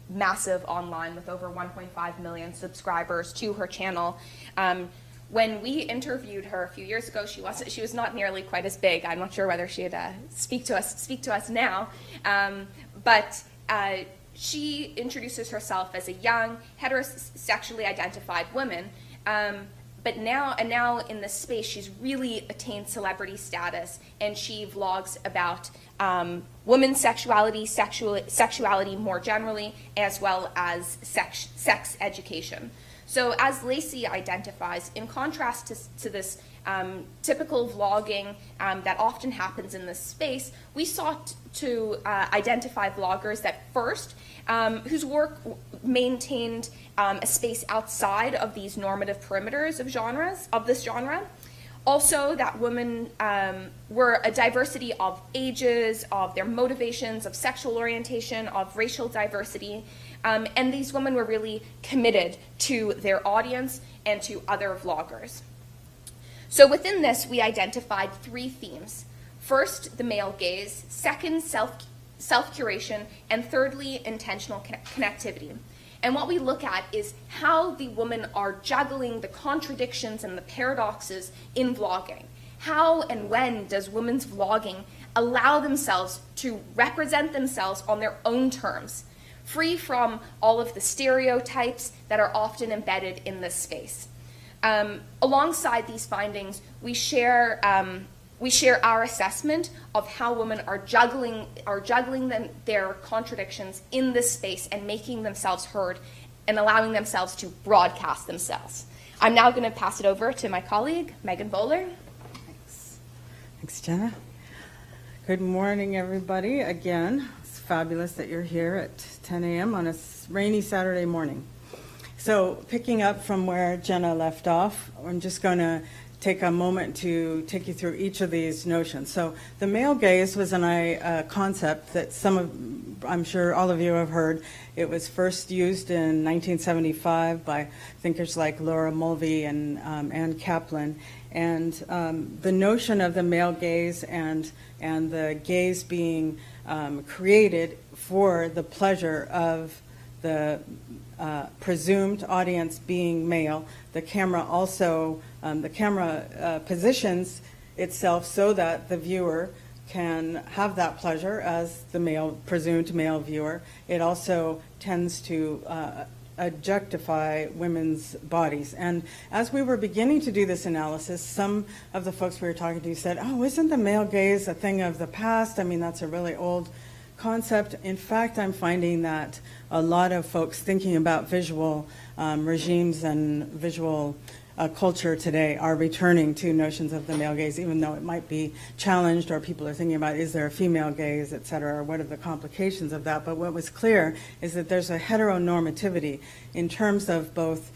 massive online with over 1.5 million subscribers to her channel. When we interviewed her a few years ago, she was not nearly quite as big. I'm not sure whether she'd speak to us now, but she introduces herself as a young, heterosexually identified woman, but now in this space, she's really attained celebrity status, and she vlogs about women's sexuality more generally, as well as sex education. So as Laci identifies, in contrast to this typical vlogging that often happens in this space, we sought to identify vloggers that first, whose work maintained a space outside of these normative perimeters of this genre. Also, that women were a diversity of ages, of their motivations, of sexual orientation, of racial diversity, and these women were really committed to their audience and to other vloggers. So within this, we identified 3 themes. First, the male gaze. Second, self-curation. And thirdly, intentional connectivity. And what we look at is how the women are juggling the contradictions and the paradoxes in vlogging. How and when does women's vlogging allow themselves to represent themselves on their own terms, free from all of the stereotypes that are often embedded in this space? Alongside these findings, we share our assessment of how women are juggling their contradictions in this space and making themselves heard and allowing themselves to broadcast themselves. I'm now going to pass it over to my colleague, Megan Boler. Thanks, Jenna. Good morning, everybody. Again, it's fabulous that you're here at 10 a.m. on a rainy Saturday morning. So picking up from where Jenna left off, I'm just going to take a moment to take you through each of these notions. So the male gaze was a concept that I'm sure all of you have heard. It was first used in 1975 by thinkers like Laura Mulvey and Ann Kaplan. And the notion of the male gaze and the gaze being created for the pleasure of the presumed audience being male. The camera also, positions itself so that the viewer can have that pleasure as the presumed male viewer. It also tends to objectify women's bodies. And as we were beginning to do this analysis, some of the folks we were talking to said, oh, isn't the male gaze a thing of the past? I mean, that's a really old concept. In fact, I'm finding that a lot of folks thinking about visual regimes and visual culture today are returning to notions of the male gaze, even though it might be challenged, or people are thinking about, is there a female gaze, et cetera, or what are the complications of that? But what was clear is that there's a heteronormativity in terms of both,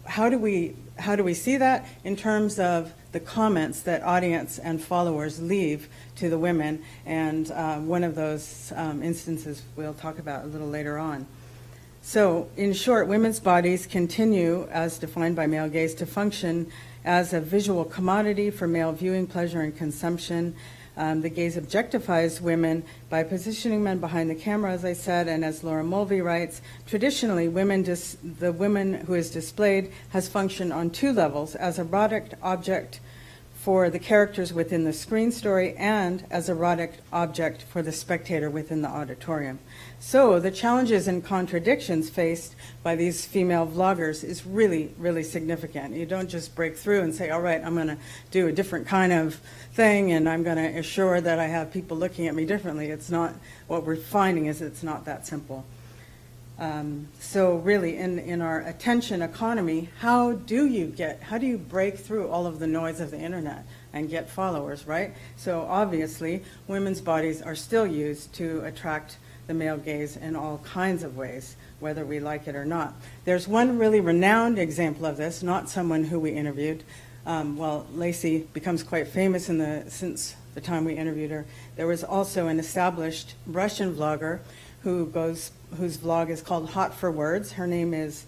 how do we see that in terms of the comments that audience and followers leave to the women, and one of those instances we'll talk about a little later on. So, in short, women's bodies continue, as defined by male gaze, to function as a visual commodity for male viewing pleasure and consumption. The gaze objectifies women by positioning men behind the camera, as I said, and as Laura Mulvey writes, traditionally, the woman who is displayed has functioned on two levels: as erotic object for the characters within the screen story, and as erotic object for the spectator within the auditorium. So the challenges and contradictions faced by these female vloggers is really, really significant. You don't just break through and say, all right, I'm going to do a different kind of thing, and I'm going to assure that I have people looking at me differently. It's not, what we're finding is it's not that simple. So really, in our attention economy, how do you break through all of the noise of the internet and get followers, right? So obviously, women's bodies are still used to attract the male gaze in all kinds of ways, whether we like it or not. There's one really renowned example of this, not someone who we interviewed. Laci becomes quite famous since the time we interviewed her. There was also an established Russian vlogger whose vlog is called Hot for Words. Her name is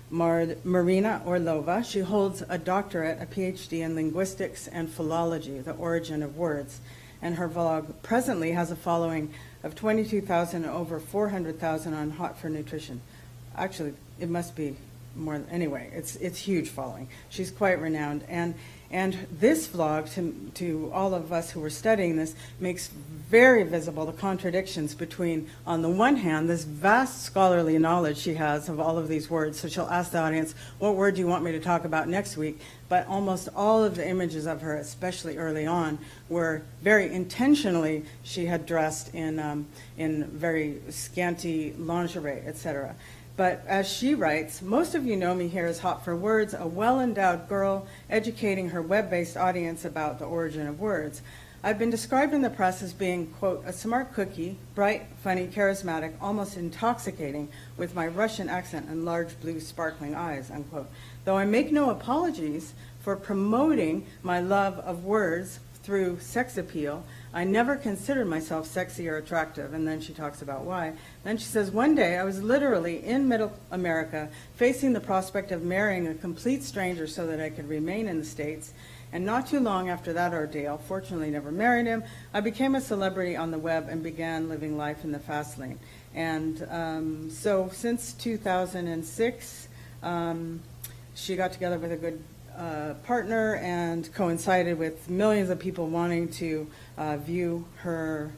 Marina Orlova. She holds a doctorate, a PhD in linguistics and philology, the origin of words. And her vlog presently has a following of 22,000 and over 400,000 on Hot for Nutrition. Actually, it must be more. Anyway, it's huge following. She's quite renowned, and this vlog, to all of us who were studying this, makes very visible the contradictions between, on the one hand, this vast scholarly knowledge she has of all of these words. So she'll ask the audience, what word do you want me to talk about next week? But almost all of the images of her, especially early on, were very intentionally, she had dressed in very scanty lingerie, etc. But as she writes, most of you know me here as Hot for Words, a well-endowed girl educating her web-based audience about the origin of words. I've been described in the press as being, quote, a smart cookie, bright, funny, charismatic, almost intoxicating, with my Russian accent and large blue sparkling eyes, unquote. Though I make no apologies for promoting my love of words through sex appeal, I never considered myself sexy or attractive. And then she talks about why. Then she says, one day I was literally in middle America facing the prospect of marrying a complete stranger so that I could remain in the States. And not too long after that ordeal, fortunately never married him, I became a celebrity on the web and began living life in the fast lane. And so since 2006, she got together with a good partner and coincided with millions of people wanting to view her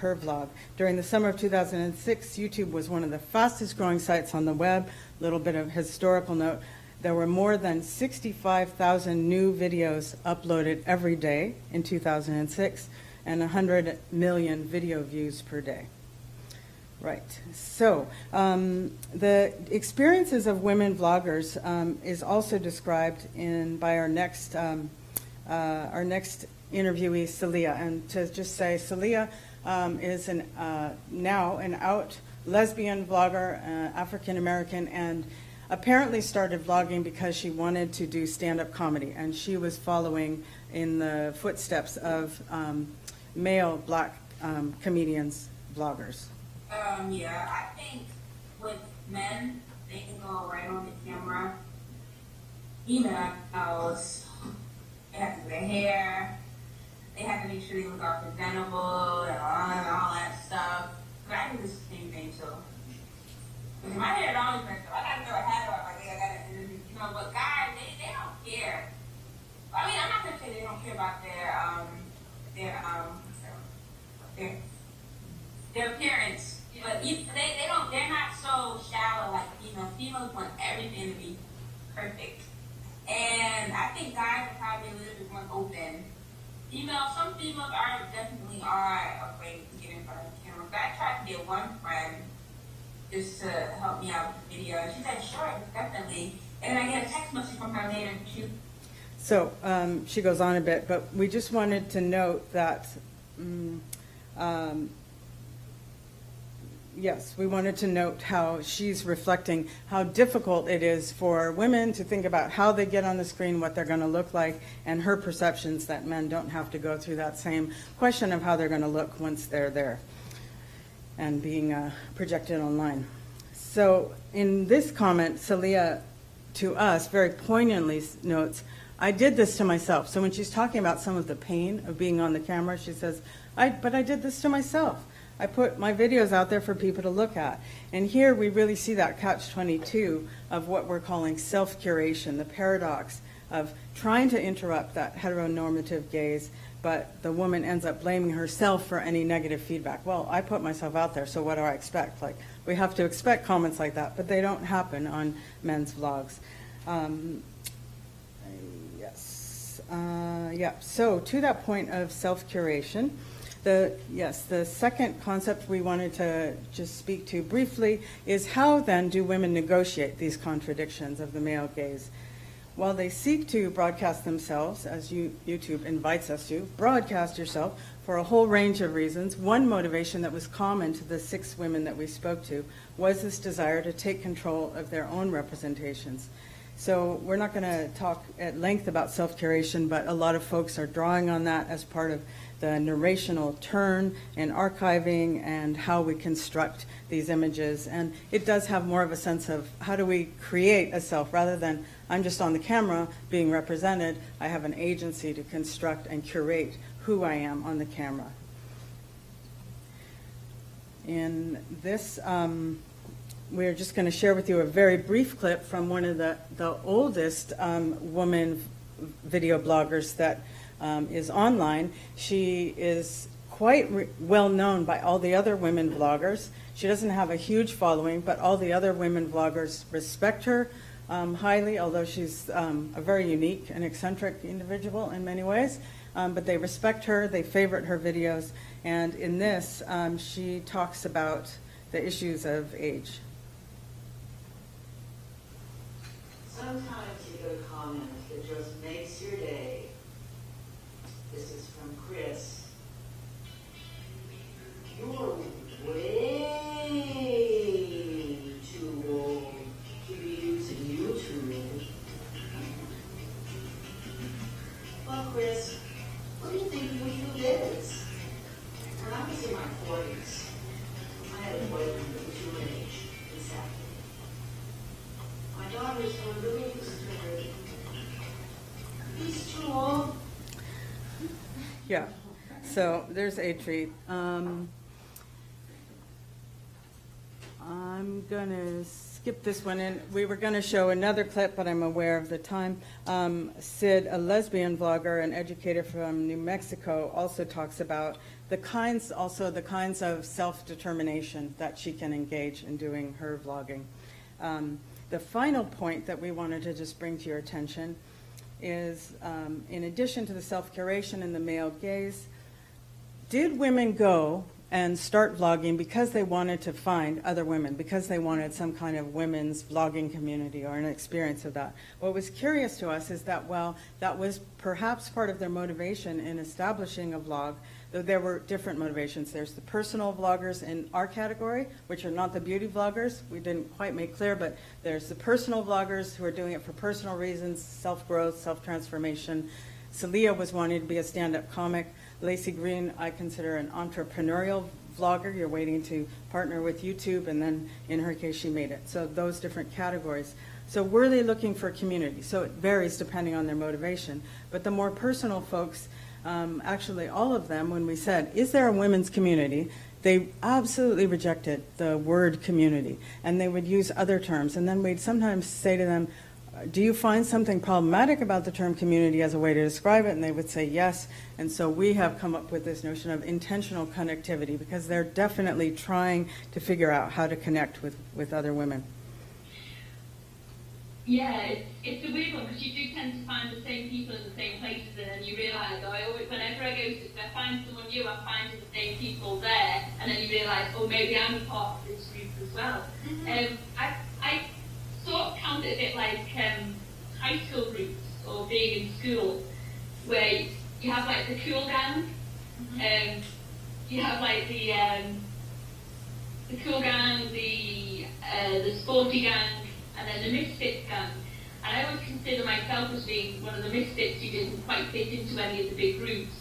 vlog. During the summer of 2006, YouTube was one of the fastest growing sites on the web. A little bit of historical note. There were more than 65,000 new videos uploaded every day in 2006 and 100 million video views per day. Right. So the experiences of women vloggers is also described by our next interviewee, Celia. And to just say, Celia is now an out lesbian vlogger, African American, and apparently started vlogging because she wanted to do stand-up comedy, and she was following in the footsteps of male black comedians, vloggers. Yeah, I think with men, they can go right on the camera. Females, they have to do their hair, they have to make sure they look all presentable and all that stuff. But I do the same thing too. Because my hair is always messed up. I gotta throw a hat on my head, but guys, they don't care. I mean, I'm not gonna say they don't care about their appearance. But they're not so shallow like females. Females want everything to be perfect. And I think guys are probably a little bit more open. Some females definitely are afraid to get in front of the camera. But I tried to get one friend just to help me out with the video. And she said, sure, definitely. And I get a text message from her later. So she goes on a bit, but we just wanted to note that yes, we wanted to note how she's reflecting how difficult it is for women to think about how they get on the screen, what they're going to look like, and her perceptions that men don't have to go through that same question of how they're going to look once they're there and being projected online. So in this comment, Celia, to us, very poignantly notes, I did this to myself. So when she's talking about some of the pain of being on the camera, she says, but I did this to myself. I put my videos out there for people to look at. And here we really see that catch-22 of what we're calling self-curation, the paradox of trying to interrupt that heteronormative gaze, but the woman ends up blaming herself for any negative feedback. Well, I put myself out there, so what do I expect? Like, we have to expect comments like that, but they don't happen on men's vlogs. So to that point of self-curation, the second concept we wanted to just speak to briefly is how then do women negotiate these contradictions of the male gaze? While they seek to broadcast themselves, as YouTube invites us to, broadcast yourself for a whole range of reasons, one motivation that was common to the 6 women that we spoke to was this desire to take control of their own representations. So we're not going to talk at length about self-curation, but a lot of folks are drawing on that as part of the narrational turn and archiving and how we construct these images. And it does have more of a sense of how do we create a self rather than I'm just on the camera being represented. I have an agency to construct and curate who I am on the camera. In this, we're just going to share with you a very brief clip from one of the oldest woman video bloggers that is online. She is quite well known by all the other women vloggers. She doesn't have a huge following, but all the other women vloggers respect her highly, although she's a very unique and eccentric individual in many ways. But they respect her, they favorite her videos, and in this, she talks about the issues of age. Sometimes you get a comment that just makes your day. This is from Chris. You're way too old to be using YouTube. Well, Chris, what do you think YouTube is? When I was in my 40s, I had a boyfriend that was your age, exactly. My daughters were really discouraged. He's too old. Yeah, so there's a treat. I'm going to skip this one in. We were going to show another clip, but I'm aware of the time. Sid, a lesbian vlogger and educator from New Mexico, also talks about the kinds of self-determination that she can engage in doing her vlogging. The final point that we wanted to just bring to your attention is, in addition to the self-curation and the male gaze, did women go and start vlogging because they wanted to find other women, because they wanted some kind of women's vlogging community or an experience of that. What was curious to us is that while that was perhaps part of their motivation in establishing a vlog, though there were different motivations. There's the personal vloggers in our category, which are not the beauty vloggers. We didn't quite make clear, but there's the personal vloggers who are doing it for personal reasons, self-growth, self-transformation. Celia was wanting to be a stand-up comic. Laci Green, I consider an entrepreneurial vlogger. You're waiting to partner with YouTube, and then in her case, she made it. So those different categories. So were they looking for a community? So it varies depending on their motivation. But the more personal folks, actually all of them, when we said, is there a women's community? They absolutely rejected the word community, and they would use other terms. And then we'd sometimes say to them, do you find something problematic about the term community as a way to describe it? And they would say yes. And so we have come up with this notion of intentional connectivity, because they're definitely trying to figure out how to connect with other women. Yeah, it's a weird one, because you do tend to find the same people in the same places, and then you realise, whenever I go to, if I find someone new, I'm finding the same people there, and then you realise, maybe I'm a part of this group as well. Mm-hmm. I sort of count it a bit like high school groups, or being in school, where you have like the cool gang, you have like the cool gang, the sporty gang, and then the misfits gang. And I always consider myself as being one of the misfits who didn't quite fit into any of the big groups.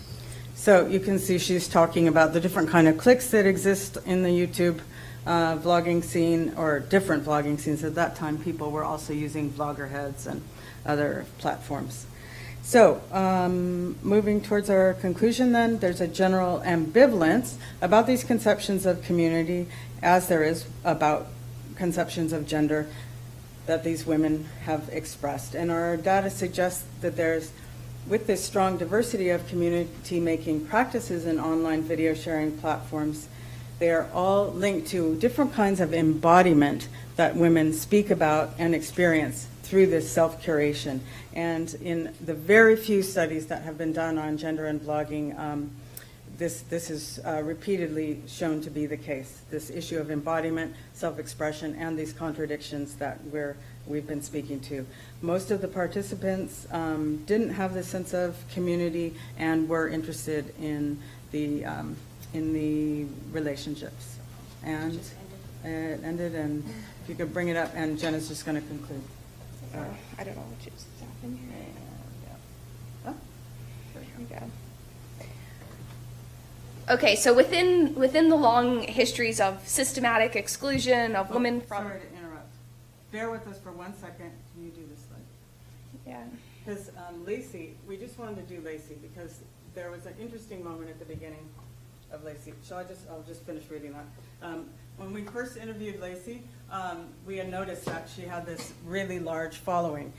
So you can see she's talking about the different kind of cliques that exist in the YouTube vlogging scene, or different vlogging scenes. At that time, people were also using vlogger heads and other platforms. So moving towards our conclusion then, there's a general ambivalence about these conceptions of community, as there is about conceptions of gender that these women have expressed. And our data suggests that there's, with this strong diversity of community-making practices in online video sharing platforms, they are all linked to different kinds of embodiment that women speak about and experience through this self-curation. And in the very few studies that have been done on gender and blogging, this is repeatedly shown to be the case. This issue of embodiment, self-expression, and these contradictions that we've been speaking to. Most of the participants didn't have this sense of community and were interested in the relationships. And it ended, and if you could bring it up, and Jenna's just going to conclude. I don't know what just happened here. Oh, There we go. Okay, so within the long histories of systematic exclusion of women from... Sorry to interrupt. Bear with us for 1 second. Can you do this slide? Yeah. Because Laci, we just wanted to do Laci because there was an interesting moment at the beginning of Laci. I'll just finish reading that. When we first interviewed Laci, we had noticed that she had this really large following.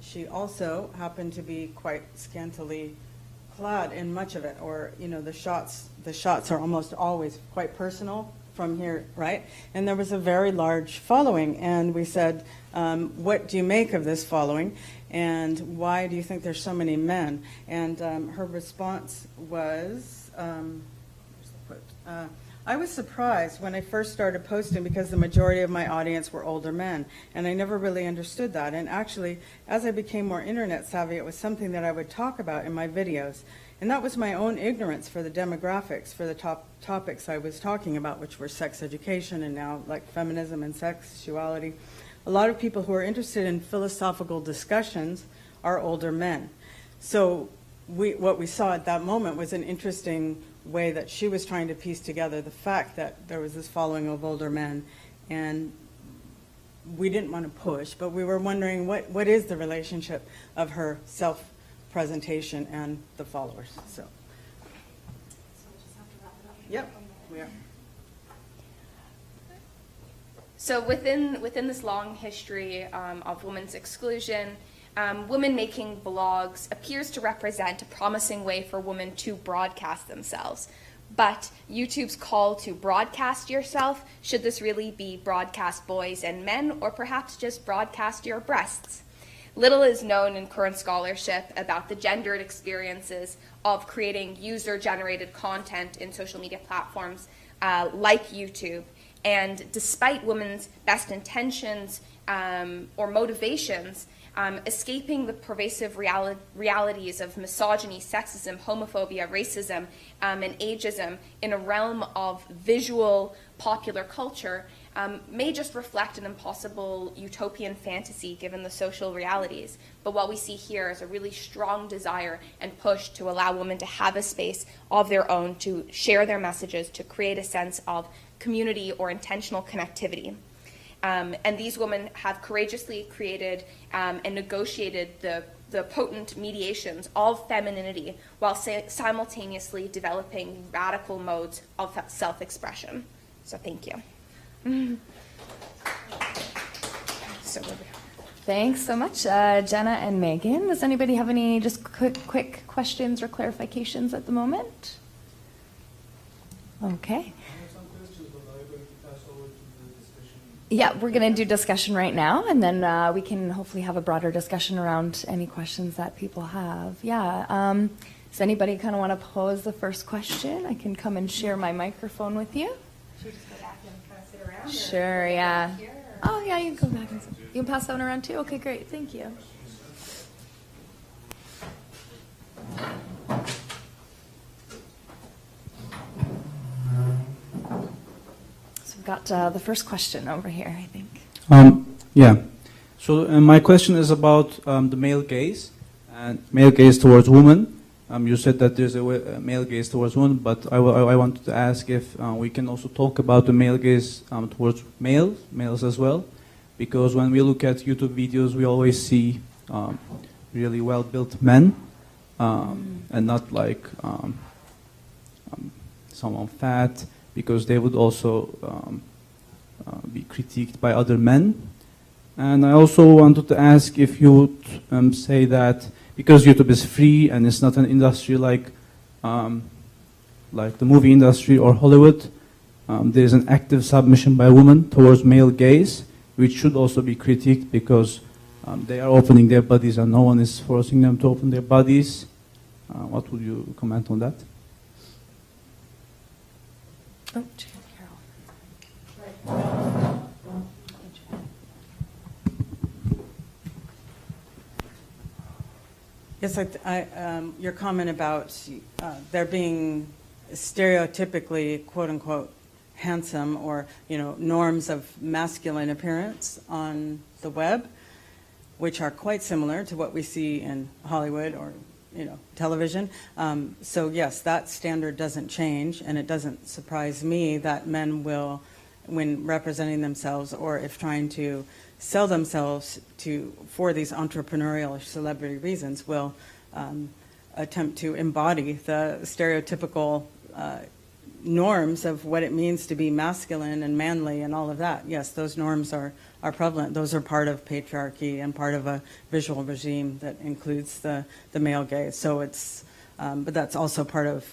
She also happened to be quite scantily clad in much of it, or the shots are almost always quite personal from here, right? And there was a very large following, and we said, what do you make of this following, and why do you think there's so many men? And her response was, I was surprised when I first started posting because the majority of my audience were older men, and I never really understood that. And actually, as I became more internet savvy, it was something that I would talk about in my videos. And that was my own ignorance for the demographics, for the topics I was talking about, which were sex education and now like feminism and sexuality. A lot of people who are interested in philosophical discussions are older men. So what we saw at that moment was an interesting way that she was trying to piece together the fact that there was this following of older men, and we didn't want to push, but we were wondering what is the relationship of her self-presentation and the followers. So we'll just have to wrap it up. Yep, we are. So within this long history of women's exclusion, women making blogs appears to represent a promising way for women to broadcast themselves. But YouTube's call to broadcast yourself, should this really be broadcast boys and men, or perhaps just broadcast your breasts? little is known in current scholarship about the gendered experiences of creating user-generated content in social media platforms like YouTube. And despite women's best intentions or motivations, escaping the pervasive realities of misogyny, sexism, homophobia, racism, and ageism in a realm of visual popular culture may just reflect an impossible utopian fantasy given the social realities. But what we see here is a really strong desire and push to allow women to have a space of their own, to share their messages, to create a sense of community or intentional connectivity. And these women have courageously created and negotiated the potent mediations of femininity while simultaneously developing radical modes of self-expression. So thank you. Thanks so much, Jenna and Megan. Does anybody have any just quick questions or clarifications at the moment? Okay. Yeah, we're going to do discussion right now, and then we can hopefully have a broader discussion around any questions that people have. Yeah. Does anybody kind of want to pose the first question? I can come and share my microphone with you. Should we just go back and kind of sit around? Sure, yeah. Oh, yeah, you can go back and sit. You can pass that one around too? Okay, great. Thank you. We've got the first question over here, I think. Yeah. So my question is about the male gaze and male gaze towards women. You said that there's a male gaze towards women, but I wanted to ask if we can also talk about the male gaze towards males as well, because when we look at YouTube videos, we always see really well-built men and not like someone fat, because they would also be critiqued by other men. And I also wanted to ask if you would say that because YouTube is free and it's not an industry like the movie industry or Hollywood, there's an active submission by women towards male gaze, which should also be critiqued because they are opening their bodies and no one is forcing them to open their bodies. What would you comment on that? Oh, Carol. Yes, your comment about there being stereotypically, quote unquote, handsome or norms of masculine appearance on the web, which are quite similar to what we see in Hollywood or television. So yes, that standard doesn't change, and it doesn't surprise me that men will, when representing themselves or if trying to sell themselves for these entrepreneurial or celebrity reasons, will attempt to embody the stereotypical norms of what it means to be masculine and manly and all of that. Yes, those norms are prevalent. Those are part of patriarchy and part of a visual regime that includes the male gaze. So it's, but that's also part of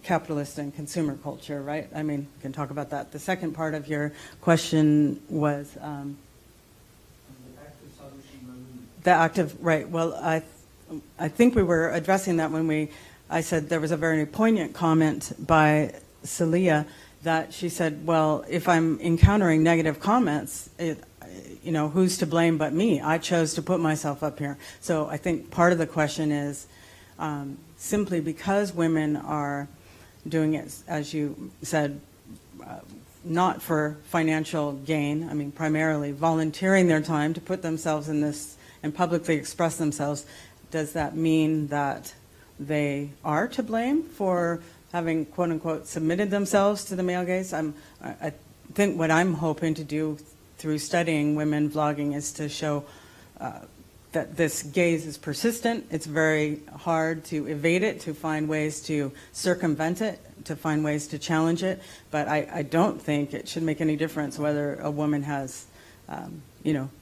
capitalist and consumer culture, right? I mean, we can talk about that. The second part of your question was the active, right? Well, I think we were addressing that when I said there was a very poignant comment by Celia that she said, well, if I'm encountering negative comments, who's to blame but me? I chose to put myself up here. So I think part of the question is simply because women are doing it, as you said, not for financial gain, I mean, primarily volunteering their time to put themselves in this and publicly express themselves, does that mean that they are to blame for having, quote unquote, submitted themselves to the male gaze? I think what I'm hoping to do through studying women vlogging is to show that this gaze is persistent. It's very hard to evade it, to find ways to circumvent it, to find ways to challenge it. But I don't think it should make any difference whether a woman has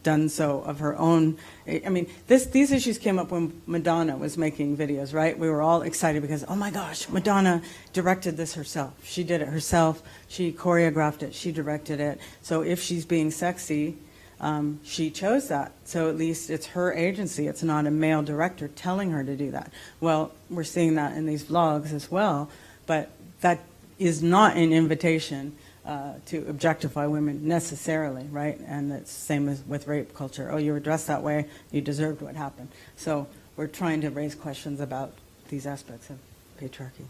done so of her own. I mean, these issues came up when Madonna was making videos, right? We were all excited because, oh my gosh, Madonna directed this herself. She did it herself. She choreographed it. She directed it. So if she's being sexy, she chose that. So at least it's her agency. It's not a male director telling her to do that. Well, we're seeing that in these vlogs as well, but that is not an invitation to objectify women necessarily, right? And it's the same as with rape culture. Oh, you were dressed that way, you deserved what happened. So we're trying to raise questions about these aspects of patriarchy.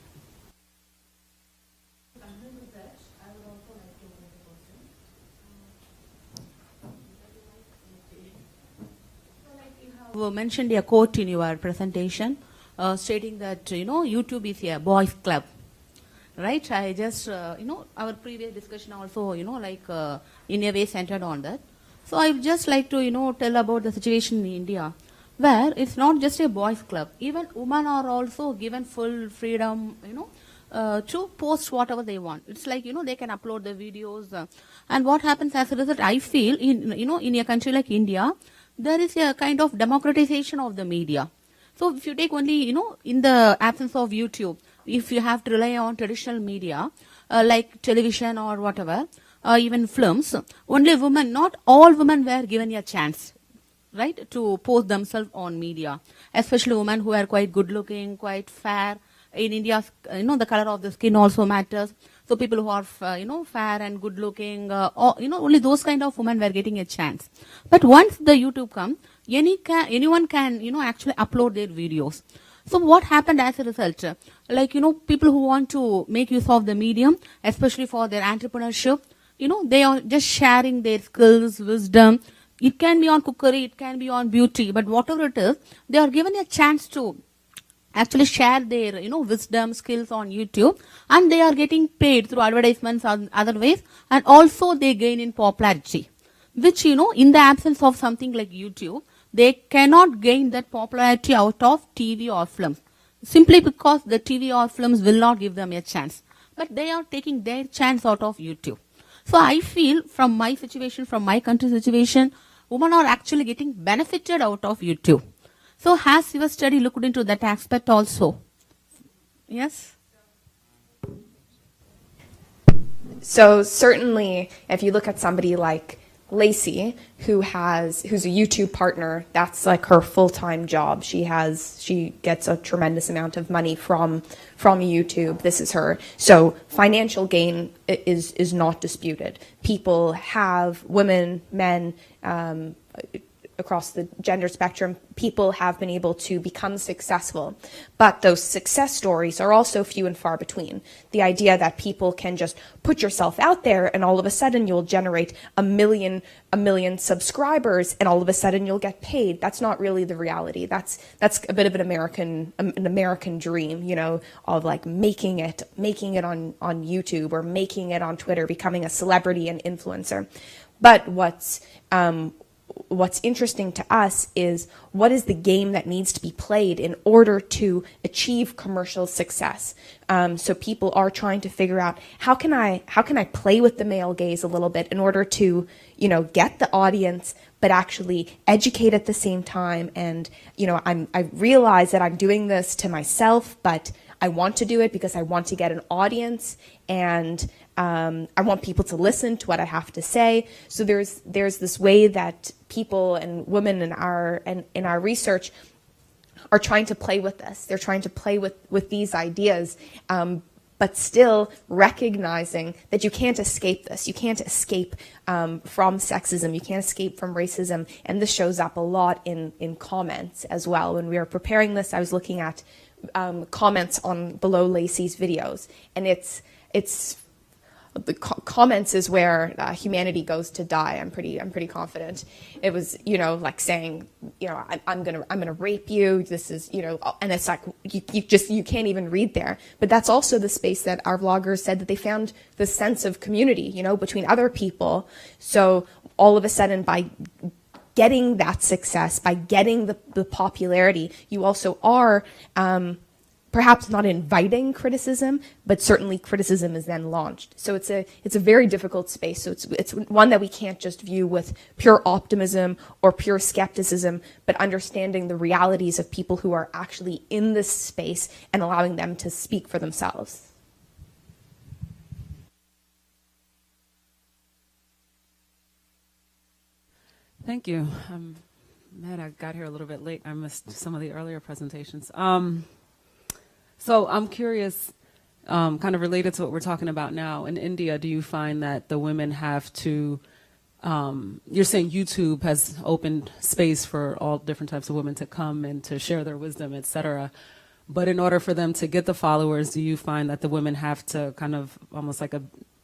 You mentioned a quote in your presentation stating that, YouTube is a boys' club. Right? I just, our previous discussion also, in a way centered on that. So I would just like to, tell about the situation in India, where it's not just a boys' club. Even women are also given full freedom, to post whatever they want. It's like, they can upload the videos. And what happens as a result, I feel, in a country like India, there is a kind of democratization of the media. So if you take only, in the absence of YouTube, if you have to rely on traditional media, like television or whatever, even films, only women, not all women were given a chance, right, to post themselves on media, especially women who are quite good looking, quite fair. In India, the color of the skin also matters. So people who are, fair and good looking, only those kind of women were getting a chance. But once the YouTube comes, anyone can, actually upload their videos. So what happened as a result? People who want to make use of the medium, especially for their entrepreneurship, they are just sharing their skills, wisdom. It can be on cookery, it can be on beauty, but whatever it is, they are given a chance to actually share their, wisdom, skills on YouTube, and they are getting paid through advertisements or other ways, and also they gain in popularity, which, in the absence of something like YouTube, they cannot gain that popularity out of TV or films, simply because the TV or films will not give them a chance. But they are taking their chance out of YouTube. So I feel from my situation, from my country situation, women are actually getting benefited out of YouTube. So has your study looked into that aspect also? Yes? So certainly, if you look at somebody like Laci, who's a YouTube partner, that's like her full-time job. She gets a tremendous amount of money from YouTube. This is her. So financial gain is not disputed. People have, women, men, across the gender spectrum, people have been able to become successful. But those success stories are also few and far between. The idea that people can just put yourself out there and all of a sudden you'll generate a million subscribers and all of a sudden you'll get paid. That's not really the reality. That's a bit of an American dream, of like making it on YouTube or making it on Twitter, becoming a celebrity and influencer. But what's interesting to us is what is the game that needs to be played in order to achieve commercial success. So people are trying to figure out how can I play with the male gaze a little bit in order to, get the audience, but actually educate at the same time. And, I realize that I'm doing this to myself, but I want to do it because I want to get an audience, and I want people to listen to what I have to say. So there's this way that people and women in our research are trying to play with this. They're trying to play with these ideas, but still recognizing that you can't escape this. You can't escape from sexism. You can't escape from racism. And this shows up a lot in comments as well. When we were preparing this, I was looking at comments on below Laci's videos, and it's the comments is where humanity goes to die. I'm pretty confident. It was, like saying, I'm gonna rape you. This is, and it's like you can't even read there. But that's also the space that our vloggers said that they found the sense of community, between other people. So all of a sudden, by getting that success, by getting the popularity, you also are perhaps not inviting criticism, but certainly criticism is then launched. So it's a very difficult space. So it's one that we can't just view with pure optimism or pure skepticism, but understanding the realities of people who are actually in this space and allowing them to speak for themselves. Thank you. Man, I got here a little bit late. I missed some of the earlier presentations. So I'm curious, kind of related to what we're talking about now. In India, do you find that the women have to, you're saying YouTube has opened space for all different types of women to come and to share their wisdom, et cetera. But in order for them to get the followers, do you find that the women have to kind of almost like a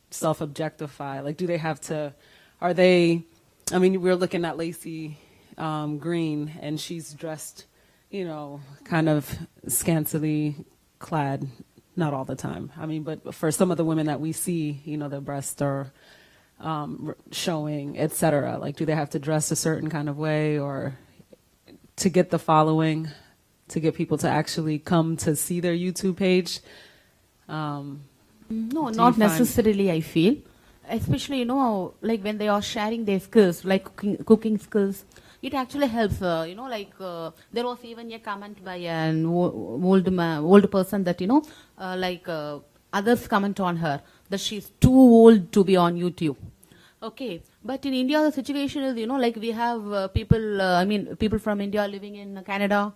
self-objectify? Like, do they have to, are they, I mean, we're looking at Laci Green, and she's dressed, you know, kind of scantily clad, not all the time. I mean, but for some of the women that we see, you know, their breasts are showing, etc. Like, do they have to dress a certain kind of way, or to get the following, to get people to actually come to see their YouTube page? No, not necessarily, I feel. Especially, you know, like when they are sharing their skills, like cooking skills, it actually helps, you know, like there was even a comment by an old person that, you know, others comment on her that she's too old to be on YouTube. Okay, but in India the situation is, you know, like we have people, people from India living in Canada,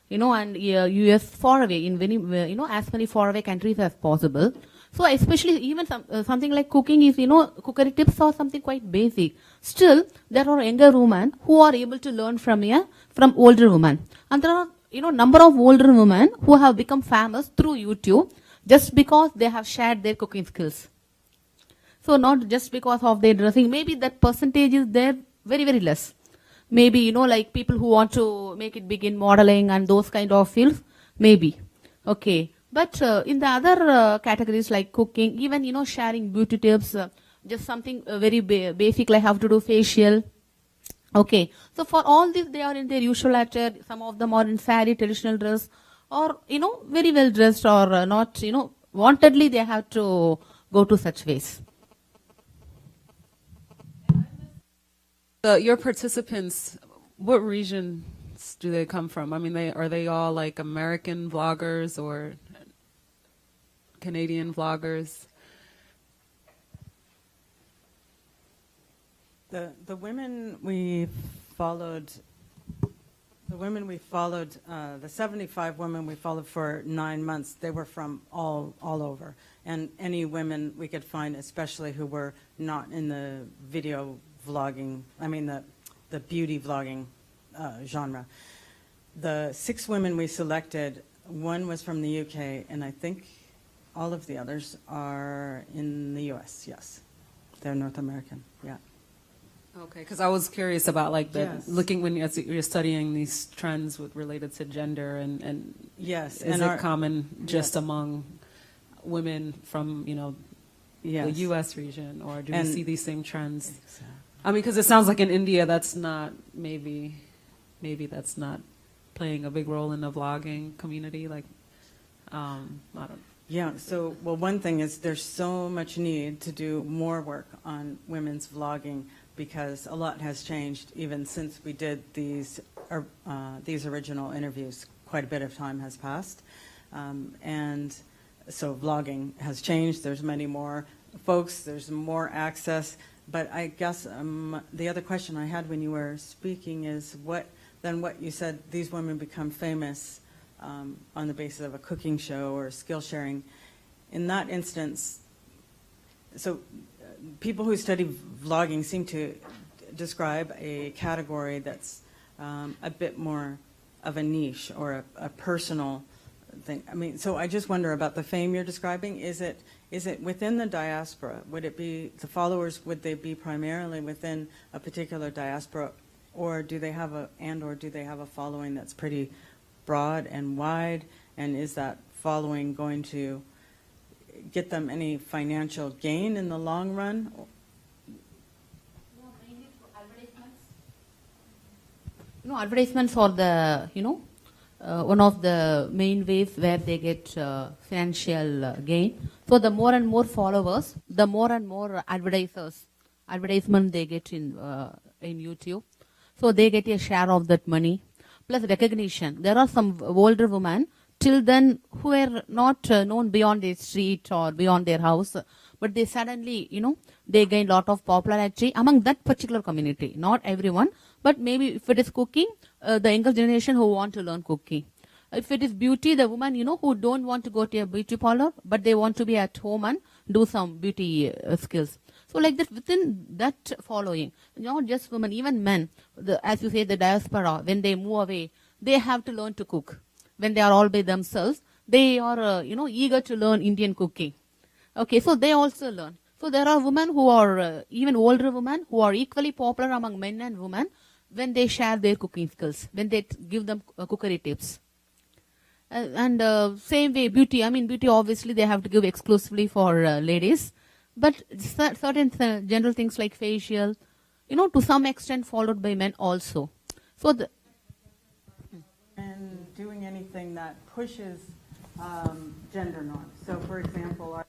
you know, and US far away, in many, you know, as many far away countries as possible. So especially even something like cooking is, you know, cookery tips are something quite basic. Still, there are younger women who are able to learn from older women. And there are, you know, number of older women who have become famous through YouTube just because they have shared their cooking skills. So not just because of their dressing. Maybe that percentage is there very, very less. Maybe, you know, like people who want to make it big in modeling and those kind of fields, maybe. Okay. But in the other categories like cooking, even, you know, sharing beauty tips, just something very basic like how to do facial. Okay. So for all this, they are in their usual attire. Some of them are in sari, traditional dress, or, you know, very well dressed, or not, you know, wantedly they have to go to such ways. Your participants, what regions do they come from? I mean, are they all like American vloggers or Canadian vloggers? The women we followed, the 75 women we followed for 9 months, they were from all over. And any women we could find, especially who were not in the video vlogging, I mean the beauty vlogging genre. The 6 women we selected, one was from the UK, and I think all of the others are in the US, yes. They're North American, yeah. Okay, because I was curious about like looking when you're studying these trends related to gender and yes, is it common just among women from, you know, the US region, or do we see these same trends? Exactly. I mean, because it sounds like in India that's not, maybe that's not playing a big role in the vlogging community, like, I don't. Yeah, so, well, one thing is there's so much need to do more work on women's vlogging, because a lot has changed even since we did these original interviews. Quite a bit of time has passed, and so vlogging has changed. There's many more folks, there's more access. But I guess the other question I had when you were speaking is what you said, these women become famous on the basis of a cooking show or skill sharing. In that instance, so people who study vlogging seem to describe a category that's a bit more of a niche or a personal thing. I mean, so I just wonder about the fame you're describing. Is it within the diaspora? Would it be the followers? Would they be primarily within a particular diaspora, or do they have a following that's pretty broad and wide? And is that following going to get them any financial gain in the long run? No, advertisements are the, one of the main ways where they get financial gain. So the more and more followers, the more and more advertisement they get in YouTube. So they get a share of that money, plus recognition. There are some older women till then who were not known beyond their street or beyond their house, but they suddenly, they gain lot of popularity among that particular community. Not everyone, but maybe if it is cooking, the younger generation who want to learn cooking. If it is beauty, the woman, who don't want to go to a beauty parlor, but they want to be at home and do some beauty skills. So like that, within that following, not just women, even men, as you say, the diaspora, when they move away, they have to learn to cook. When they are all by themselves, they are, eager to learn Indian cooking. Okay, so they also learn. So there are women who are, even older women, who are equally popular among men and women when they share their cooking skills, when they give them cookery tips. Same way, beauty. Beauty, obviously, they have to give exclusively for ladies. But certain general things like facial, to some extent followed by men also. So and doing anything that pushes gender norms. So, for example, our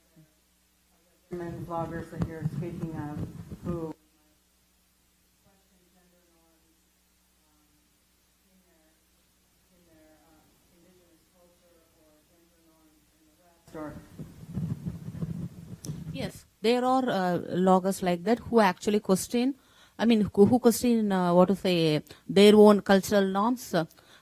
women bloggers that you're speaking of who question gender norms in their indigenous culture or gender norms in the West. Yes, there are bloggers like that who actually question, who question, their own cultural norms.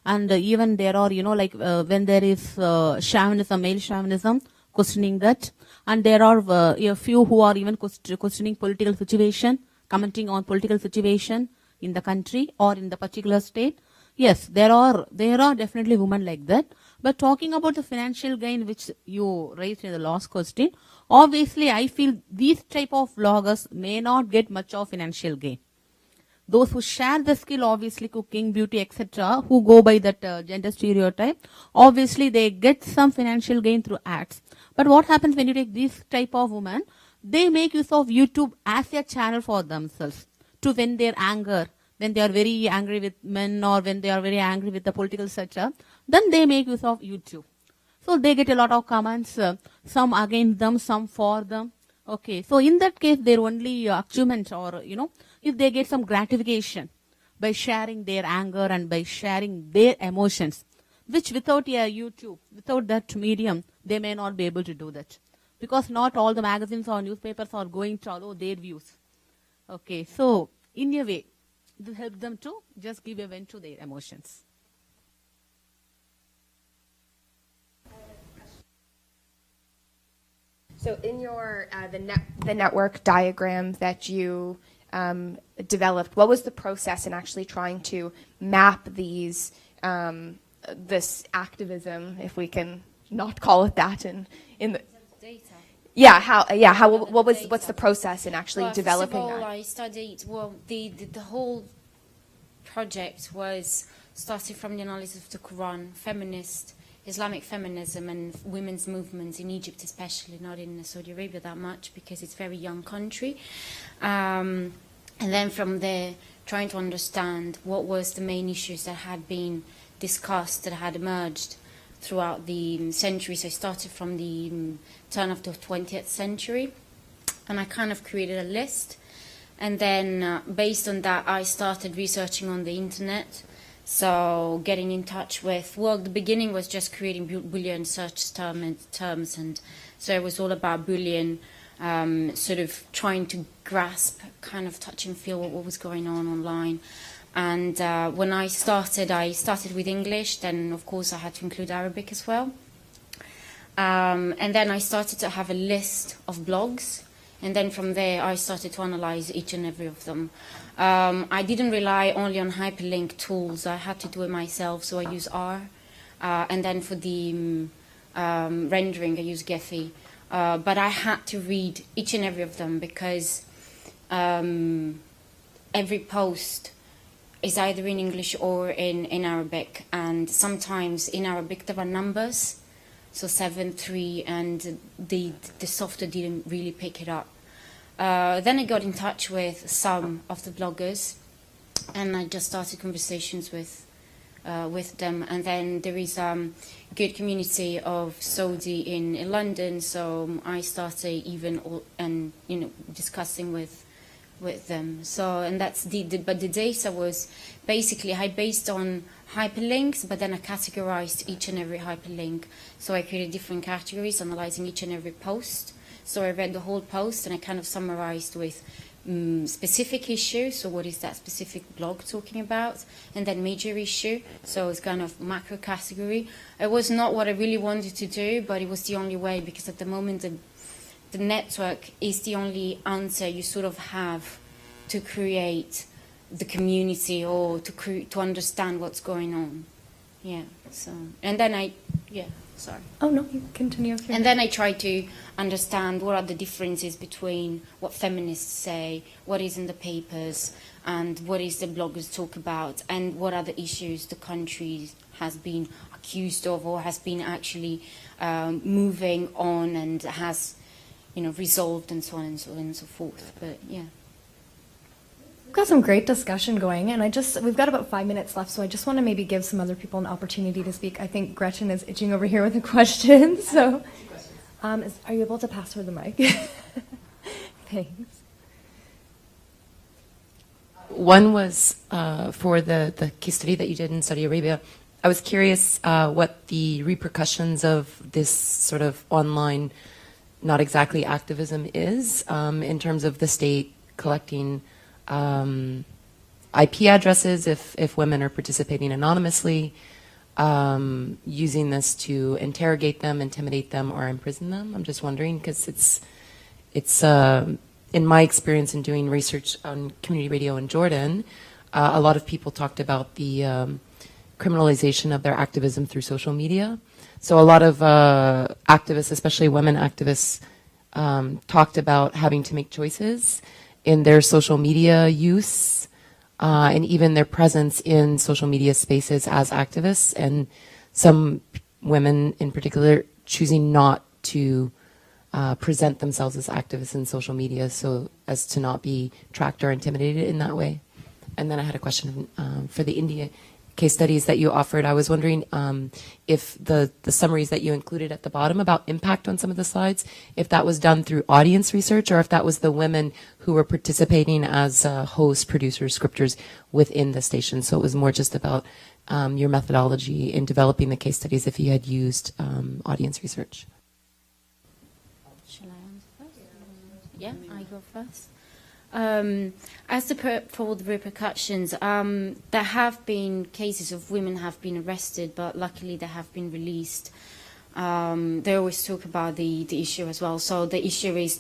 And even there are, when there is chauvinism, male chauvinism, questioning that. And there are a few who are even questioning political situation, commenting on political situation in the country or in the particular state. Yes, there are definitely women like that. But talking about the financial gain, which you raised in the last question, obviously I feel these type of bloggers may not get much of financial gain. Those who share the skill, obviously cooking, beauty, etc., who go by that gender stereotype, obviously they get some financial gain through ads. But what happens when you take this type of women, they make use of YouTube as a channel for themselves to vent their anger. When they are very angry with men or when they are very angry with the political setup, then they make use of YouTube. So they get a lot of comments, some against them, some for them. Okay, so in that case, their only achievement or, if they get some gratification by sharing their anger and by sharing their emotions, which without a YouTube, without that medium, they may not be able to do that. Because not all the magazines or newspapers are going to allow their views. Okay, so in a way, it will help them to just give a vent to their emotions. So in your the network diagram that you developed, what was the process in actually trying to map these this activism, if we can not call it that, in the data? What's the process in actually developing first of all, that? I studied, the whole project was started from the analysis of the Quran, Islamic feminism and women's movements in Egypt especially, not in Saudi Arabia that much because it's a very young country. And then from there, trying to understand what was the main issues that had been discussed, that had emerged throughout the centuries. I started from the turn of the 20th century, and I kind of created a list. And then based on that, I started researching on the internet. So getting in touch with, the beginning was just creating Boolean search terms, and so it was all about Boolean, sort of trying to grasp, kind of touch and feel what was going on online. And when I started with English, then of course I had to include Arabic as well. And then I started to have a list of blogs, and then from there I started to analyze each and every of them. I didn't rely only on hyperlink tools. I had to do it myself, so I use R. And then for the rendering, I use Gephi. But I had to read each and every of them because every post is either in English or in Arabic. And sometimes in Arabic there are numbers, so 7, 3, and the software didn't really pick it up. Then I got in touch with some of the bloggers, and I just started conversations with them. And then there is good community of Saudi in London, so I started discussing with them. So, and that's but the data was basically I based on hyperlinks, but then I categorized each and every hyperlink. So I created different categories, analyzing each and every post. So I read the whole post and I kind of summarized with specific issue, so what is that specific blog talking about, and then major issue, so it's kind of macro category. It was not what I really wanted to do, but it was the only way, because at the moment the network is the only answer you sort of have to create the community or to understand what's going on. Yeah, so, and then sorry. Oh, no, you continue. And then I try to understand what are the differences between what feminists say, what is in the papers, and what is the bloggers talk about, and what are the issues the country has been accused of or has been actually moving on and has, resolved, and so on and so on and so forth. But yeah. We've got some great discussion going, and we've got about 5 minutes left, so I just want to maybe give some other people an opportunity to speak. I think Gretchen is itching over here with a question, so are you able to pass her the mic? Thanks. One was for the case study that you did in Saudi Arabia. I was curious what the repercussions of this sort of online, not exactly activism is, in terms of the state collecting IP addresses if women are participating anonymously, using this to interrogate them, intimidate them, or imprison them. I'm just wondering, because it's in my experience in doing research on community radio in Jordan, a lot of people talked about the criminalization of their activism through social media. So a lot of activists, especially women activists, talked about having to make choices in their social media use, and even their presence in social media spaces as activists, and some women in particular choosing not to present themselves as activists in social media so as to not be tracked or intimidated in that way. And then I had a question for the India case studies that you offered. I was wondering if the summaries that you included at the bottom about impact on some of the slides, if that was done through audience research, or if that was the women who were participating as hosts, producers, scripters within the station. So it was more just about your methodology in developing the case studies, if you had used audience research. Shall I answer first? Yeah, I go first. As for the repercussions, there have been cases of women have been arrested, but luckily they have been released. They always talk about the issue as well. So the issue is,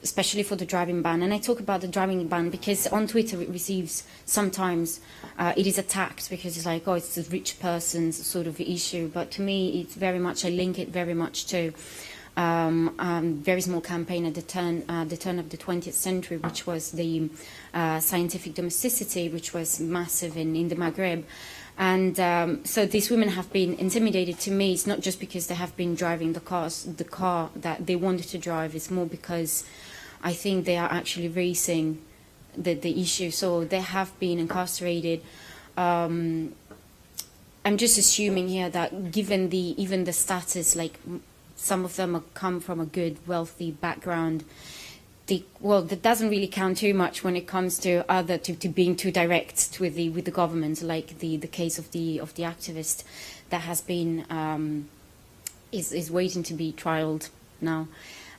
especially for the driving ban, and I talk about the driving ban because on Twitter it receives sometimes it is attacked because it's like, oh, it's the rich person's sort of issue. But to me, it's very much, I link it very much to very small campaign at the turn of the 20th century, which was the scientific domesticity, which was massive in the Maghreb. And so these women have been intimidated. To me, it's not just because they have been driving the car that they wanted to drive. It's more because I think they are actually raising the issue. So they have been incarcerated. I'm just assuming here that given even the status, like some of them come from a good, wealthy background, that doesn't really count too much when it comes to being too direct with the government, like the case of the activist that has been is waiting to be trialed now.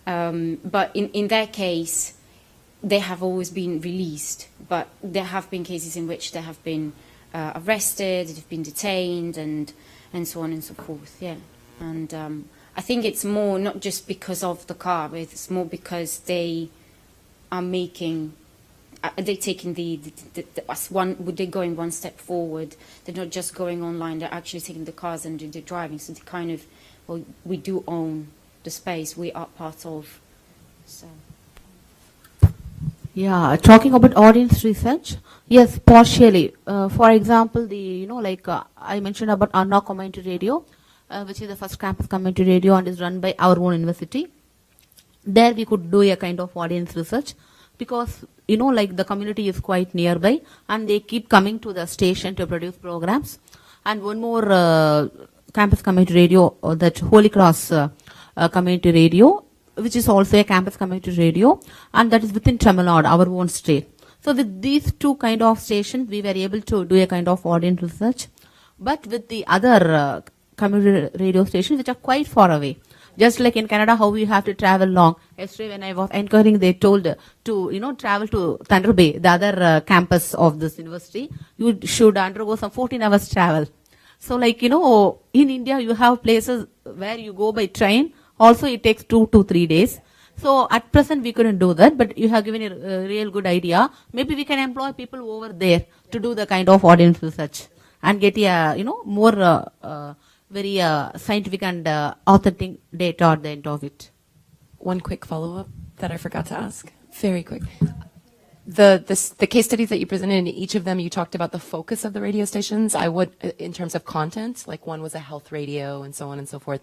But in their case, they have always been released. But there have been cases in which they have been arrested, they've been detained, and so on and so forth. Yeah, and I think it's more not just because of the car, but it's more because they are making, they're taking they're going one step forward. They're not just going online, they're actually taking the cars and they're driving. So they kind of, well, we do own the space, we are part of. So. Yeah, talking about audience research, yes, partially. For example, I mentioned about Anna Community Radio, which is the first campus community radio and is run by our own university. There we could do a kind of audience research because, the community is quite nearby and they keep coming to the station to produce programs. And one more campus community radio, that Holy Cross community radio, which is also a campus community radio, and that is within Tamil Nadu, our own state. So with these two kind of stations, we were able to do a kind of audience research. But with the other community radio stations which are quite far away, Just like in Canada, how we have to travel long. Yesterday when I was enquiring, they told to, travel to Thunder Bay, the other campus of this university, you should undergo some 14 hours travel. So like, in India, you have places where you go by train. Also, it takes 2 to 3 days. So at present, we couldn't do that, but you have given a real good idea. Maybe we can employ people over there to do the kind of audience research and get more very scientific and authentic data at the end of it. One quick follow-up that I forgot to ask. Very quick. The case studies that you presented, in each of them you talked about the focus of the radio stations. I would, in terms of content, like one was a health radio and so on and so forth.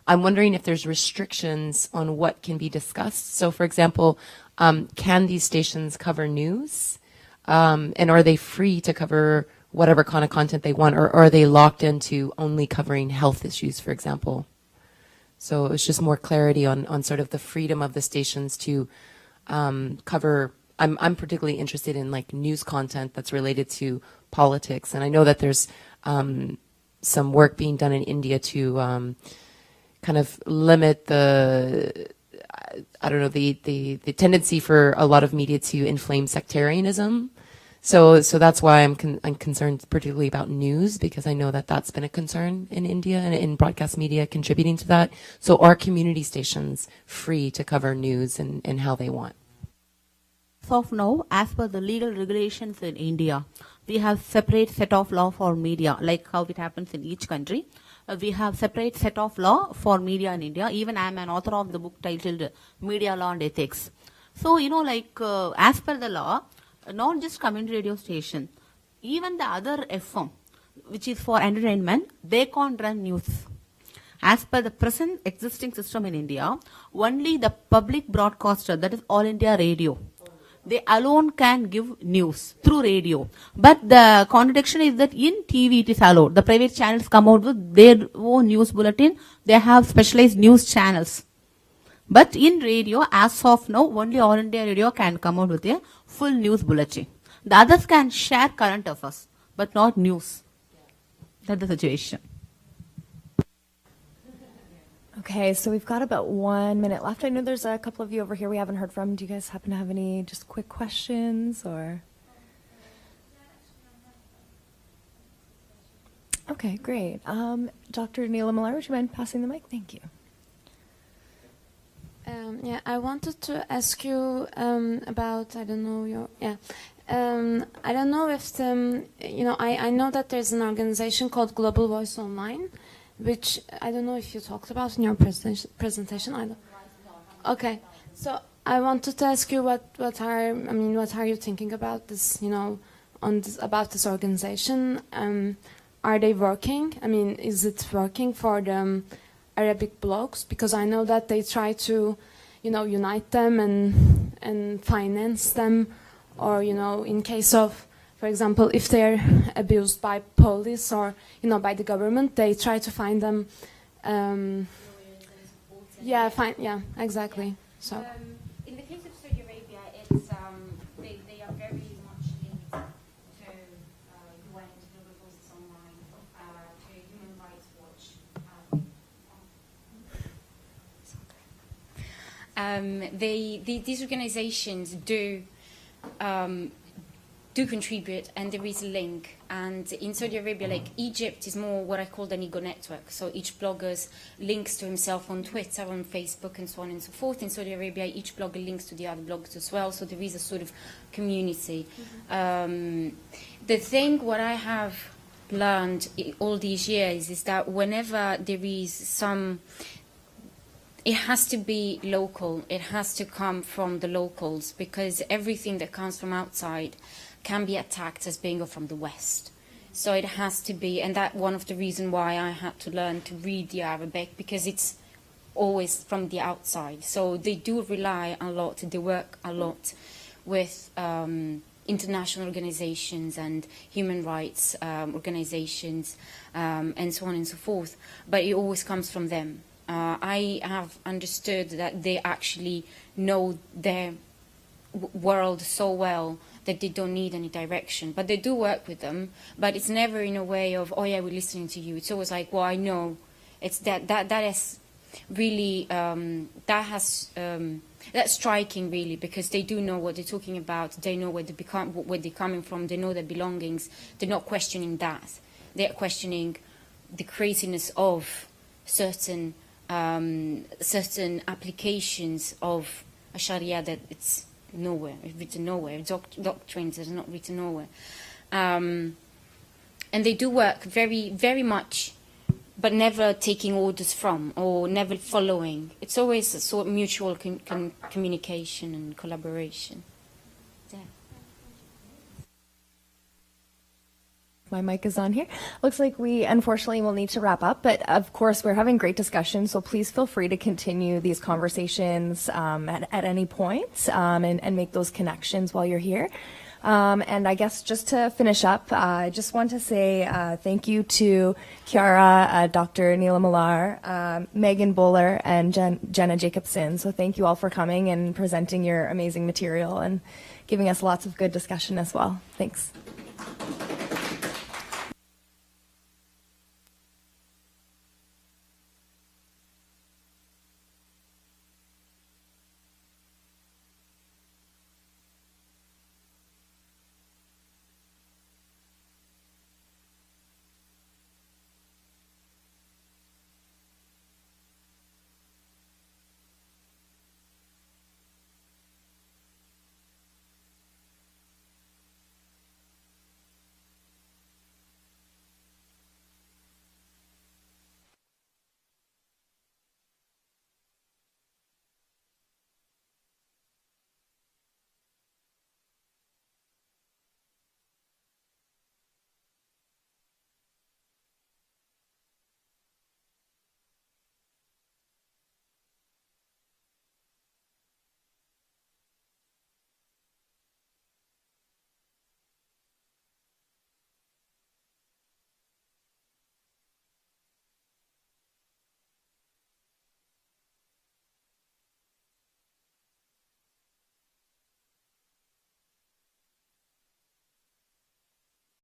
I'm wondering if there's restrictions on what can be discussed. So, for example, can these stations cover news? And are they free to cover whatever kind of content they want? Or are they locked into only covering health issues, for example? So it's just more clarity on sort of the freedom of the stations to cover. I'm particularly interested in like news content that's related to politics. And I know that there's some work being done in India to kind of limit the tendency for a lot of media to inflame sectarianism. So that's why I'm concerned particularly about news, because I know that that's been a concern in India and in broadcast media contributing to that. So are community stations free to cover news and how they want? As of now, as per the legal regulations in India, we have separate set of law for media, like how it happens in each country. We have separate set of law for media in India. Even I am an author of the book titled Media Law and Ethics. So, as per the law, not just community radio station, even the other FM, which is for entertainment, they can't run news. As per the present existing system in India, only the public broadcaster, that is All India Radio, they alone can give news through radio. But the contradiction is that in TV it is allowed. The private channels come out with their own news bulletin. They have specialized news channels. But in radio, as of now, only All India Radio can come out with a full news bulletin. The others can share current affairs, but not news. That's the situation. Okay, so we've got about 1 minute left. I know there's a couple of you over here we haven't heard from. Do you guys happen to have any just quick questions or? Okay, great. Dr. Neela Millar, would you mind passing the mic? Thank you. I wanted to ask you about, I don't know if I know that there's an organization called Global Voice Online, which I don't know if you talked about in your presentation either. Okay, so I wanted to ask you what are you thinking about this? About this organization? Are they working? I mean, is it working for the Arabic blogs? Because I know that they try to, unite them and finance them, or in case of, for example, if they're abused by police or, by the government, they try to find them. Exactly. So. In the case of Saudi Arabia, it's they are very much linked to UN, to Global Voices Online, to Human Rights Watch. These organizations do contribute, and there is a link. And in Saudi Arabia, like Egypt, is more what I call an ego network. So each blogger links to himself on Twitter, on Facebook, and so on and so forth. In Saudi Arabia, each blogger links to the other bloggers as well. So there is a sort of community. The thing, what I have learned all these years is that whenever there is it has to be local. It has to come from the locals, because everything that comes from outside can be attacked as being from the West. So it has to be, and that's one of the reasons why I had to learn to read the Arabic, because it's always from the outside. So they do rely a lot, they work a lot with international organizations and human rights organizations and so on and so forth, but it always comes from them. I have understood that they actually know their world so well that they don't need any direction. But they do work with them, but it's never in a way of, oh yeah, we're listening to you. It's always like, well, I know. It's that is really that's striking, really, because they do know what they're talking about. They know where they're coming from. They know their belongings. They're not questioning that. They're questioning the craziness of certain applications of a Sharia that it's nowhere, it's written nowhere, doctrines that are not written nowhere. And they do work very, very much, but never taking orders from or never following. It's always a sort of mutual communication and collaboration. Yeah. My mic is on here. Looks like we unfortunately will need to wrap up, but of course we're having great discussion, so please feel free to continue these conversations at any point and make those connections while you're here. And I guess just to finish up, I just want to say thank you to Chiara, Dr. Neela Millar, Megan Boler, and Jenna Jacobson. So thank you all for coming and presenting your amazing material and giving us lots of good discussion as well. Thanks.